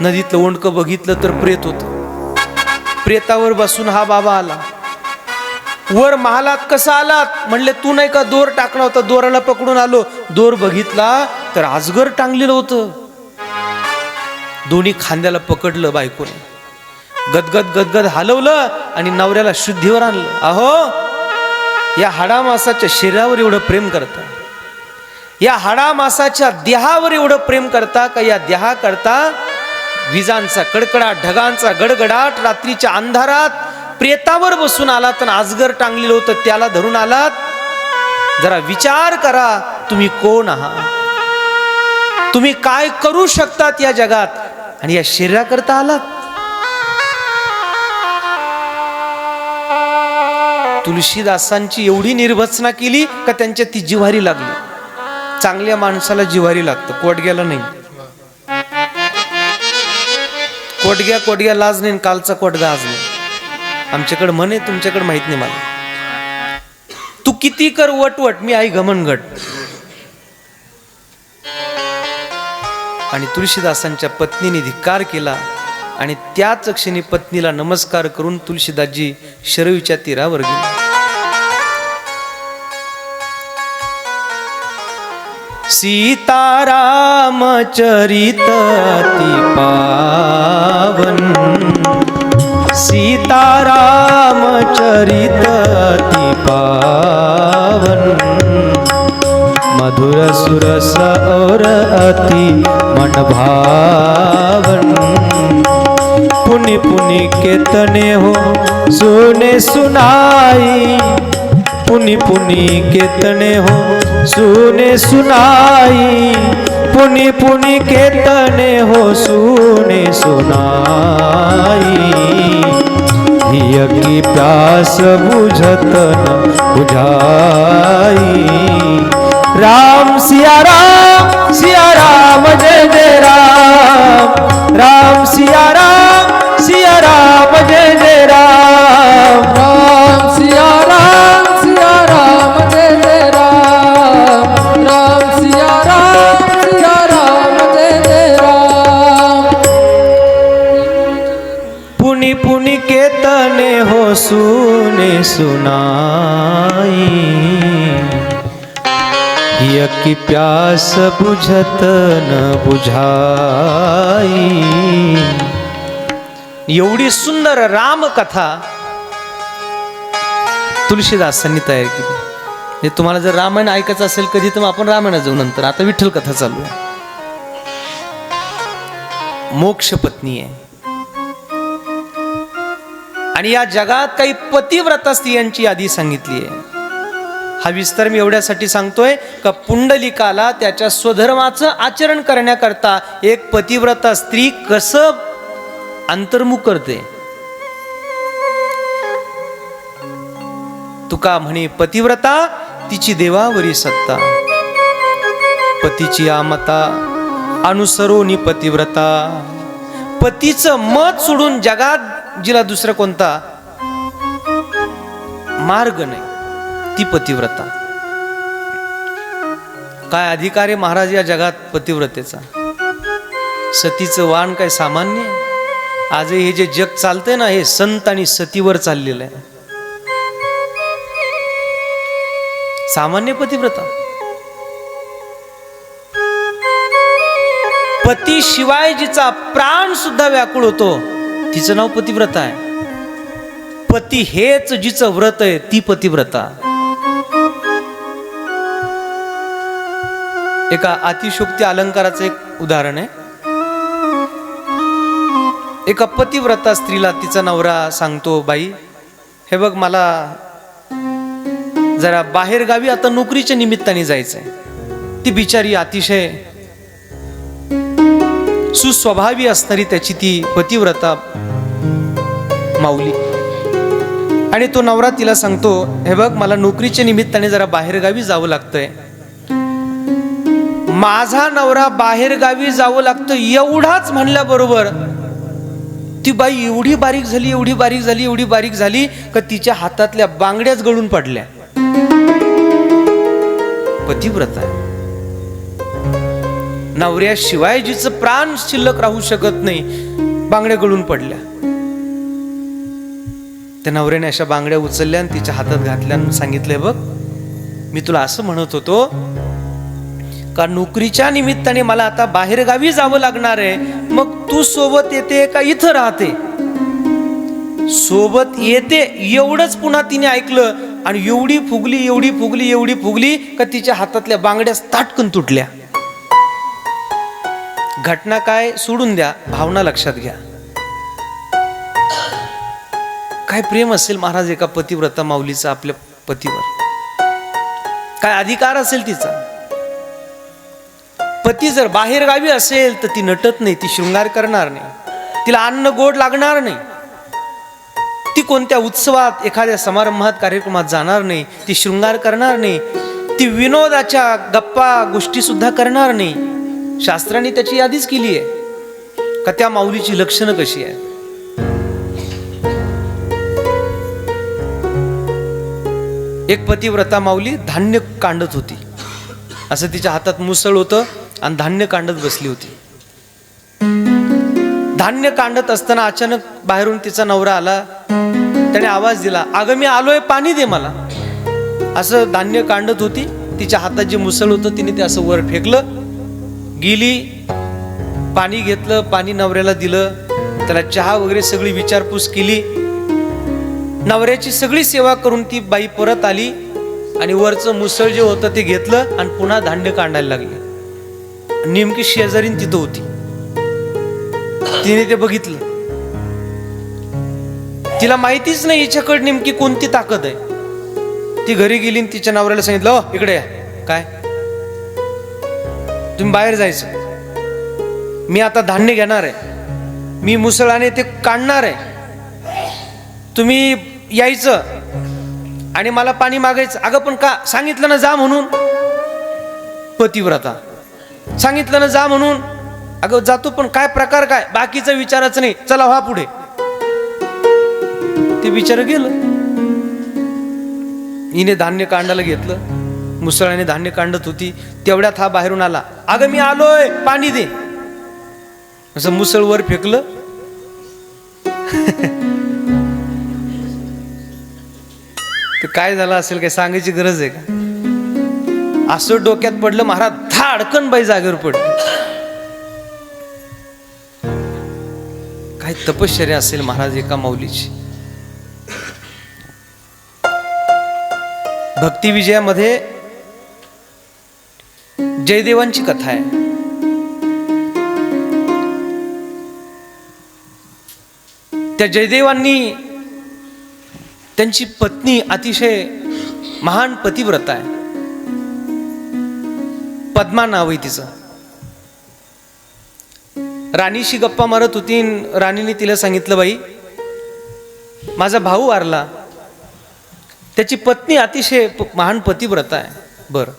नदीतलं ओंडकं बघितलं तर प्रेत होतं. प्रेतावर बसून हा बाबा आला. वर महालात कसा आलात म्हणले, तू नाही का दोर टाकला होता, दोराला पकडून आलो. दोर बघितला तर अजगर टांगलेलं होतं. दोन्ही खांद्याला पकडलं बायकोने, गदगद गदगद हलवलं आणि नवऱ्याला शुद्धीवर आणलं. अहो, या हाडामासाच्या शरीरावर एवढं प्रेम करता, या हाडामासाच्या देहावर एवढं प्रेम करता का या देहा करता विजांचा कडकडाट, ढगांचा गडगडाट, रात्रीच्या अंधारात प्रेतावर बसून आलात, तर अजगर टांगलेलं होतं त्याला धरून आलात. जरा विचार करा, तुम्ही कोण आहात, तुम्ही काय करू शकतात या जगात, आणि या शरीराकरता आलात. तुलसीदासांची एवढी निर्भत्सना केली का त्यांच्या ती जिव्हारी लागली. चांगल्या माणसाला जिव्हारी लागतं, कोटग्याला नाही. कोटग्या लाज नाही, कालचा कोटगा आज नाही. आमच्याकडे म्हणे, तुमच्याकडे माहित नाही मला. तू किती कर वटवट, मी आई घमनगट. आणि तुलसीदासांच्या पत्नीने धिक्कार केला आणि त्याच क्षणी पत्नीला नमस्कार करून तुलसीदासजी शरयूच्या तीरावर गेले. सीताराम चरित अति पावन, सीताराम चरित अति पावन, मधुर सुरस और अति मन भावन, पुनि पुनि केतने हो सुने सुनाई, पुनि पुनि केतने हो सुने सुनाई, पुनि पुनि केतने हो सुने सुनाई, हिय की प्यास बुझत न बुझाई. राम सिया राम जय जय राम, राम सिया राम जय जय राम, राम सिया राम जय जय राम, राम सिया राम जय जय राम. पुनि पुनि केतने हो सुने सुनाई, हिय की प्यास बुझत न बुझाई. एवढी सुंदर रामकथा तुलसीदासांनी तयार केली. हे तुम्हाला जर रामायण ऐकायचं असेल कधी तर आपण रामायणात जाऊ नंतर. आता विठ्ठल कथा चालू आहे. मोक्ष पत्नी आहे आणि या जगात काही पतिव्रता स्त्रियांची यादी सांगितली आहे. हा विस्तार मी एवढ्यासाठी सांगतोय का पुंडलिकाला त्याच्या स्वधर्माचं आचरण करण्याकरता एक पतिव्रता स्त्री कसं अंतर्मुख करते. तुका म्हणे पतिव्रता तिची देवावरी सत्ता, पतीची आमता अनुसरोनी पतिव्रता. पतीचं मत सोडून जगात जिला दुसरा कोणता मार्ग नाही ती पतिव्रता. काय अधिकार आहे महाराज या जगात पतिव्रतेचा. सतीचं वाण काय सामान्य आहे. आज हे जे जग चालतंय ना हे संत आणि सतीवर चाललेलं आहे. सामान्य पतिव्रता. पती शिवाय जिचा प्राण सुद्धा व्याकुळ होतो तिचं नाव पतिव्रता आहे. पती हेच जिचं व्रत आहे ती पतिव्रता. एका अतिशोक्ती अलंकाराचं एक उदाहरण आहे. एका पतिव्रता स्त्रीला तिचा नवरा सांगतो, बाई हे बघ मला जरा बाहेर गावी आता नोकरीच्या निमित्ताने जायचंय. ती बिचारी अतिशय सुस्वभावी असणारी त्याची ती पतिव्रता माऊली. आणि तो नवरा तिला सांगतो, हे बघ मला नोकरीच्या निमित्ताने जरा बाहेर गावी जावं लागतंय. माझा नवरा बाहेर गावी जावं लागतं एवढाच म्हणल्याबरोबर ती बाई एवढी बारीक झाली का तिच्या हातातल्या बांगड्याच गळून पडल्या. पतिव्रता आहे. नवऱ्याशिवाय जिचं प्राण शिल्लक राहू शकत नाही, बांगड्या गळून पडल्या. त्या नवऱ्याने अशा बांगड्या उचलल्या आणि तिच्या हातात घातल्या आणि सांगितलंय, बघ मी तुला असं म्हणत होतो का नोकरीच्या निमित्ताने मला आता बाहेर गावी जावं लागणार आहे, मग तू सोबत येते का इथं राहते? सोबत येते एवढंच पुन्हा तिने ऐकलं आणि एवढी फुगली का तिच्या हातातल्या बांगड्या ताटकन तुटल्या. घटना काय सोडून द्या, भावना लक्षात घ्या. काय प्रेम असेल महाराज एका पतिव्रता माऊलीचा आपल्या पतीवर, काय अधिकार असेल तिचा. पती जर बाहेर गावी असेल तर ती नटत नाही, ती शृंगार करणार नाही, तिला अन्न गोड लागणार नाही, ती कोणत्या उत्सवात एखाद्या समारंभात कार्यक्रमात जाणार नाही, ती शृंगार करणार नाही, ती विनोदाच्या गप्पा गोष्टी सुद्धा करणार नाही. शास्त्रांनी त्याची यादीच केली आहे का त्या माऊलीची लक्षणं कशी आहे. एक पतिव्रता माऊली धान्य कांडत होती. असं तिच्या हातात मुसळ होतं आणि धान्य कांडत बसली होती. धान्य कांडत असताना अचानक बाहेरून तिचा नवरा आला. त्याने आवाज दिला, अगं मी आलोय, पाणी दे मला. असं धान्य कांडत होती, तिच्या हातात जे मुसळ होतं तिने ते असं वर फेकलं. गेली, पाणी घेतलं, पाणी नवऱ्याला दिलं, त्याला चहा वगैरे सगळी विचारपूस केली. नवऱ्याची सगळी सेवा करून ती बाई परत आली आणि वरचं मुसळ जे होतं ते घेतलं आणि पुन्हा धान्य काढायला लागली. नेमकी शेजारीन तिथं होती. तिने ते बघितलं. तिला माहितीच नाही हिच्याकडे नेमकी कोणती ताकद आहे. ती घरी गेली आणि तिच्या नवऱ्याला सांगितलं, ओ इकडे या. काय, तुम्ही बाहेर जायचं, मी आता धान्य घेणार आहे, मी मुसळाने ते काढणार आहे, तुम्ही यायचं आणि मला पाणी मागायचं. अगं पण का, सांगितलं ना जा म्हणून. पतिव्रता सांगितलं ना जा म्हणून. अगं जातो, पण काय प्रकार काय, बाकीचं विचारायचं नाही, चला व्हा पुढे. ते बिचार गेलं. हिने धान्य कांडायला घेतलं, मुसळाने धान्य कांडत होती. तेवढ्यात हा बाहेरून आला, अगं मी आलोय, पाणी दे. असं मुसळ वर फेकलं. तर काय झालं असेल, काय सांगायची गरज आहे का. असं डोक्यात पडलं, महाराज धाडकन बाई जागेवर पडली. काय तपश्चर्या असेल महाराज एका माऊलीची. भक्ती विजयामध्ये जयदेवांची कथा आहे. त्या जयदेवांनी, त्यांची पत्नी अतिशय महान पतिव्रता आहे, पद्मा नाव आहे तिचं. राणीशी गप्पा मारत होती. राणीने तिला सांगितलं, बाई माझा भाऊ वारला, त्याची पत्नी अतिशय महान पतिव्रता आहे. बर,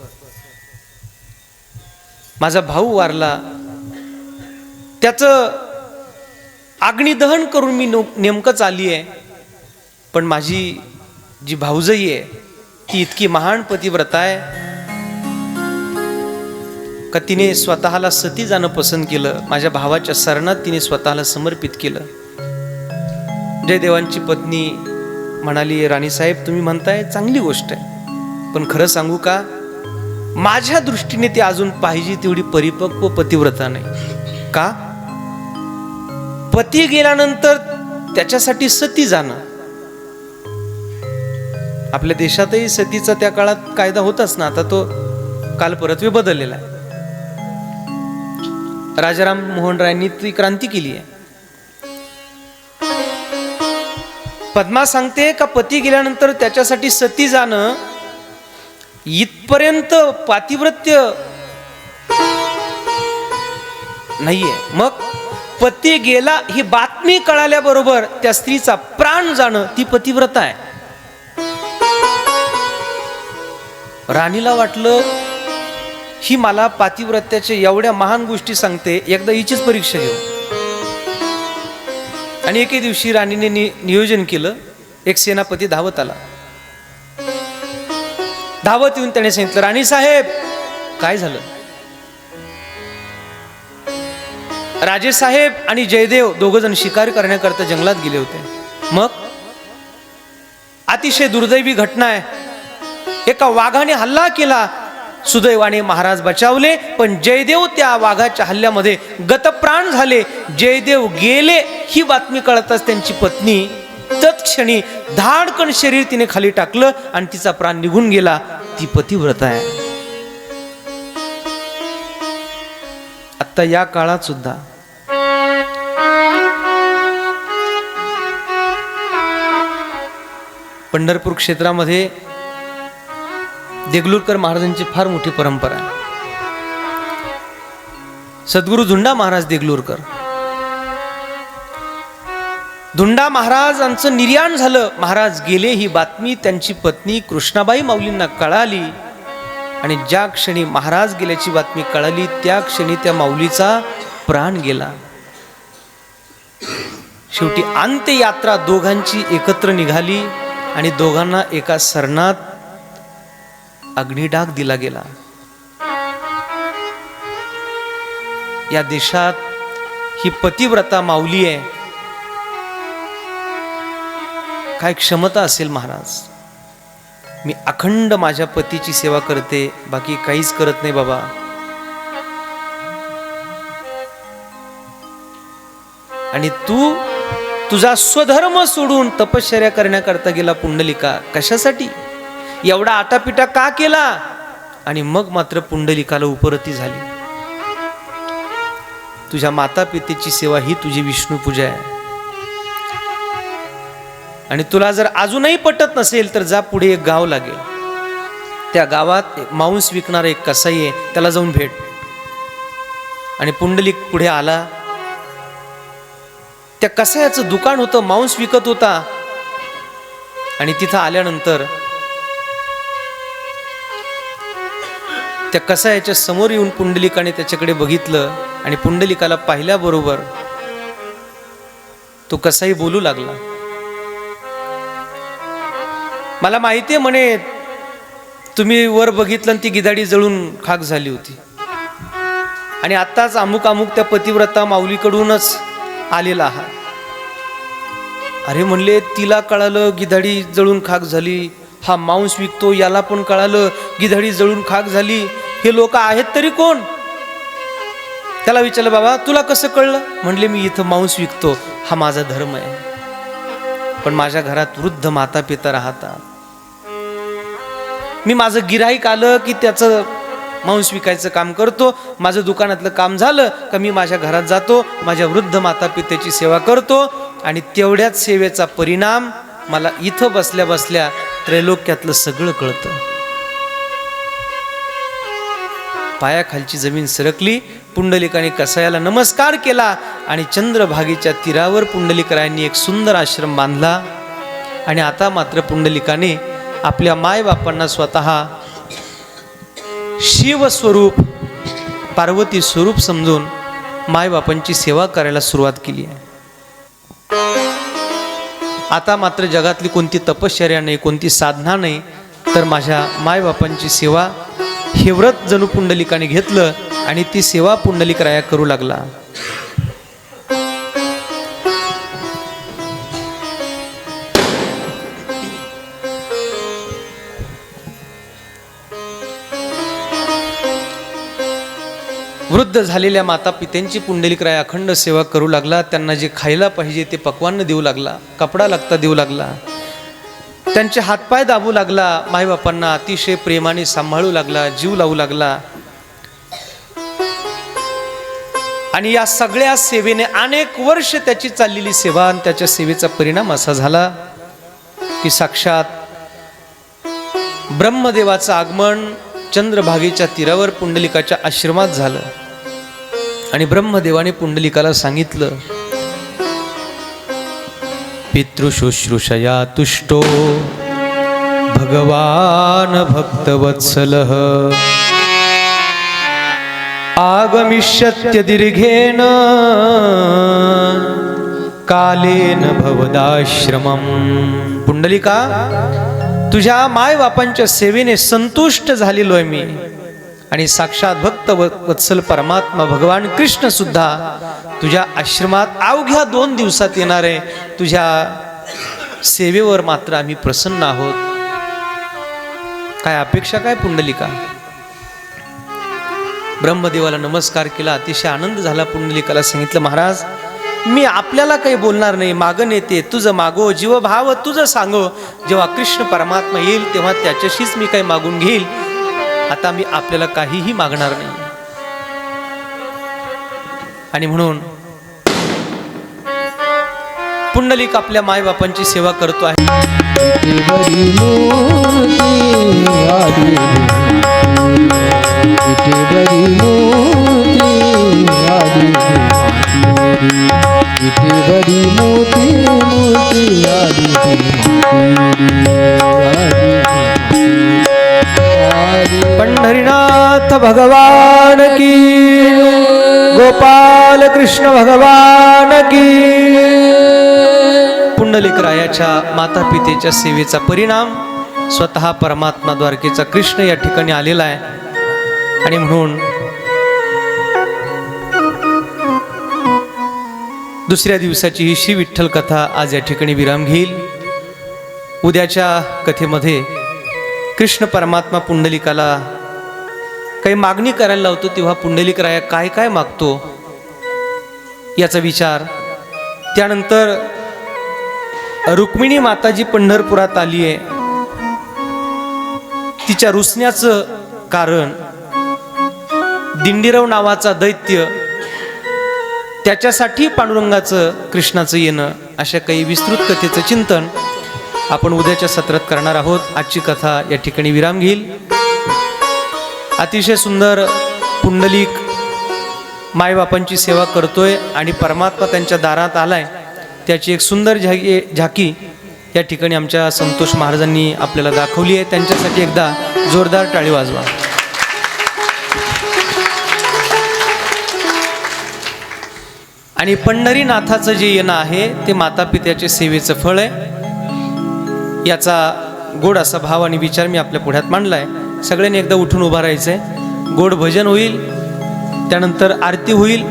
माझा भाऊ वारला, त्याचं अग्निदहन करून मी नेमकंच आली आहे, पण माझी जी भाऊजई आहे ती इतकी महान पतिव्रता आहे का तिने स्वतःला सती जाणं पसंत केलं. माझ्या भावाच्या सरणात तिने स्वतःला समर्पित केलं. जयदेवांची पत्नी म्हणाली, राणीसाहेब तुम्ही म्हणताय चांगली गोष्ट आहे, पण खरं सांगू का, माझ्या दृष्टीने ती अजून पाहिजे तेवढी परिपक्व पतिव्रता नाही. का, पती गेल्यानंतर त्याच्यासाठी सती जाणं. आपल्या देशातही सतीचा त्या काळात कायदा होताच ना, आता तो कालपरत्वे बदललेला आहे. राजाराम मोहन रायांनी ती क्रांती केली आहे. पद्मा सांगते का पती गेल्यानंतर त्याच्यासाठी सती जाणं इथपर्यंत पातिव्रत्य नाहीये. मग पती गेला ही बातमी कळाल्याबरोबर त्या स्त्रीचा प्राण जाणं ती पतिव्रता आहे. राणीला वाटलं ही मला पातिव्रत्याच्या एवढ्या महान गोष्टी सांगते, एकदा हिचीच परीक्षा घेऊ. आणि एके दिवशी राणीने नियोजन केलं. एक सेनापती धावत आला. धावत येऊन त्याने सांगितलं, राणीसाहेब काय झालं? राजेसाहेब आणि जयदेव दोघं जण शिकार करण्याकरता जंगलात गेले होते. मग अतिशय दुर्दैवी घटना आहे. एका वाघाने हल्ला केला. सुदैवाने महाराज बचावले, पण जयदेव त्या वाघाच्या हल्ल्यामध्ये गतप्राण झाले. जयदेव गेले ही बातमी कळताच त्यांची पत्नी तत्क्षणी धाडकन शरीर तिने खाली टाकलं आणि तिचा प्राण निघून गेला. ती पतिव्रता आहे. आता या काळात सुद्धा पंढरपूर क्षेत्रामध्ये देगलूरकर महाराजांची फार मोठी परंपरा आहे. सद्गुरु धुंडा महाराज देगलूरकर, धुंडा महाराजांचं निर्याण झालं. महाराज गेले ही बातमी त्यांची पत्नी कृष्णाबाई माऊलींना कळाली आणि ज्या क्षणी महाराज गेल्याची बातमी कळाली त्या क्षणी त्या माऊलीचा प्राण गेला. शेवटी अंत्ययात्रा दोघांची एकत्र निघाली आणि दोघांना एका सरणात अग्निडाग दिला गेला. या देशात ही पतिव्रता माऊली आहे. काय क्षमता असेल महाराज, मी अखंड माझ्या पतीची सेवा करते, बाकी काहीच करत नाही बाबा. आणि तू तुझा स्वधर्म सोडून तपश्चर्या करण्याकरता गेला पुंडलिका. कशासाठी? एवढा आटापिटा का केला? आणि मग मात्र पुंडलिकाला उपरती झाली. तुझ्या माता पितेची सेवा ही तुझी विष्णू पूजा आहे. आणि तुला जर अजूनही पटत नसेल तर जा, पुढे एक गाव लागेल, त्या गावात मांस विकणारा एक कसाई आहे, त्याला जाऊन भेट. आणि पुंडलिक पुढे आला. त्या कसायाचं दुकान होतं, मांस विकत होता. आणि तिथं आल्यानंतर त्या कसायाच्या समोर येऊन पुंडलिकाने त्याच्याकडे बघितलं आणि पुंडलिकाला पाहिल्याबरोबर तो कसाई बोलू लागला, मला माहिती आहे म्हणे, तुम्ही वर बघितलं आणि ती गिधाडी जळून खाक झाली होती आणि आत्ताच अमुक अमुक त्या पतिव्रता माऊलीकडूनच आलेला आहात. अरे म्हणले, तिला कळालं गिधाडी जळून खाक झाली, हा मांस विकतो याला पण कळालं गिधाडी जळून खाक झाली, हे लोक आहेत तरी कोण? त्याला विचारलं, बाबा तुला कसं कळलं? म्हणले, मी इथं मांस विकतो, हा माझा धर्म आहे, पण माझ्या घरात वृद्ध माता पिता राहतात. मी माझं गिऱ्हाईक आलं की त्याचं मांस विकायचं काम करतो, माझं दुकानातलं काम झालं का मी माझ्या घरात जातो, माझ्या वृद्ध माता पित्याची सेवा करतो. आणि तेवढ्याच सेवेचा परिणाम मला इथं बसल्या बसल्या त्रैलोक्यातलं सगळं कळतं. पायाखालची जमीन सरकली. पुंडलिकाने कसायाला नमस्कार केला आणि चंद्रभागेच्या तीरावर पुंडलिकरायांनी एक सुंदर आश्रम बांधला. आणि आता मात्र पुंडलिकाने आपल्या मायबापांना स्वतः शिवस्वरूप पार्वती स्वरूप समजून मायबापांची सेवा करायला सुरुवात केली आहे. आता मात्र जगातली कोणती तपश्चर्या नाही, कोणती साधना नाही, तर माझ्या मायबापांची सेवा हे व्रत जणू पुंडलिकाने घेतलं आणि ती सेवा पुंडलिकराया करू लागला. वृद्ध झालेल्या माता पित्यांची पुंडलिकराय अखंड सेवा करू लागला. त्यांना जे खायला पाहिजे ते पक्वान्न देऊ लागला, कपडा लागता देऊ लागला, त्यांचे हातपाय दाबू लागला, माईबापांना अतिशय प्रेमाने सांभाळू लागला, जीव लावू लागला. आणि या सगळ्या सेवेने अनेक वर्ष त्याची चाललेली सेवा आणि त्याच्या सेवेचा परिणाम असा झाला की साक्षात ब्रह्मदेवाचं आगमन चंद्रभागेच्या तीरावर पुंडलिकाच्या आश्रमात झालं. आणि ब्रह्मदेवाने पुंडलिकाला सांगितलं, पितृशुश्रूषया तुष्टो भगवान भक्तवत्सलः आगमिष्यत्य दीर्घेन कालेन भवदाश्रमम्. पुंडलिका, तुझ्या मायबापांच्या सेवेने संतुष्ट झालेलो आहे मी, आणि साक्षात भक्त वत्सल परमात्मा भगवान कृष्ण सुद्धा तुझ्या आश्रमात अवघ्या 2 दिवसात येणार आहे. तुझ्या सेवेवर मात्र आम्ही प्रसन्न आहोत. काय अपेक्षा काय पुंडलिका? ब्रह्मदेवाला नमस्कार केला, अतिशय आनंद झाला. पुंडलिकाला सांगितलं, महाराज मी आपल्याला काही बोलणार नाही, मागं नेते तुझं मागो, जीवभाव तुझं सांगो. जेव्हा कृष्ण परमात्मा येईल तेव्हा त्याच्याशीच मी काही मागून घेईल. आता मी आपल्याला काहीही मागणार नाही. आणि म्हणून पुंडलिक आपल्या मायबापांची सेवा करतो आहे. पंढरीनाथ भगवान की, गोपाल कृष्ण भगवान की. पुंडलिक रायाच्या माता पितेच्या सेवेचा परिणाम स्वतः परमात्मा द्वारकेचा कृष्ण या ठिकाणी आलेला आहे. आणि म्हणून दुसऱ्या दिवसाची ही श्री विठ्ठल कथा आज या ठिकाणी विराम घेईल. उद्याच्या कथेमध्ये कृष्ण परमात्मा पुंडलिकाला काही मागणी करायला लावतो, तेव्हा पुंडलिक राया काय काय मागतो याचा विचार. त्यानंतर रुक्मिणी माताजी पंढरपुरात आली आहे, तिच्या रुसण्याचं कारण दिंडीराव नावाचा दैत्य, त्याच्यासाठी पांडुरंगाचं कृष्णाचं येणं, अशा काही विस्तृत कथेचं चिंतन आपण उद्याच्या सत्रात करणार आहोत. आजची कथा या ठिकाणी विराम घेईल. अतिशय सुंदर पुंडलिक मायबापांची सेवा करतोय आणि परमात्मा त्यांच्या दारात आलाय, त्याची एक सुंदर झाकी या ठिकाणी आमच्या संतोष महाराजांनी आपल्याला दाखवली आहे. त्यांच्यासाठी एकदा जोरदार टाळी वाजवा. आणि पंढरीनाथाचं जे येणं आहे ते माता पित्याच्या सेवेचं फळ आहे. याचा गोड असा भाव आणि विचार मी आपल्या पुढ्यात मांडलाय. सगळ्यांनी एकदा उठून उभा राहायचंय. गोड भजन होईल, त्यानंतर आरती होईल.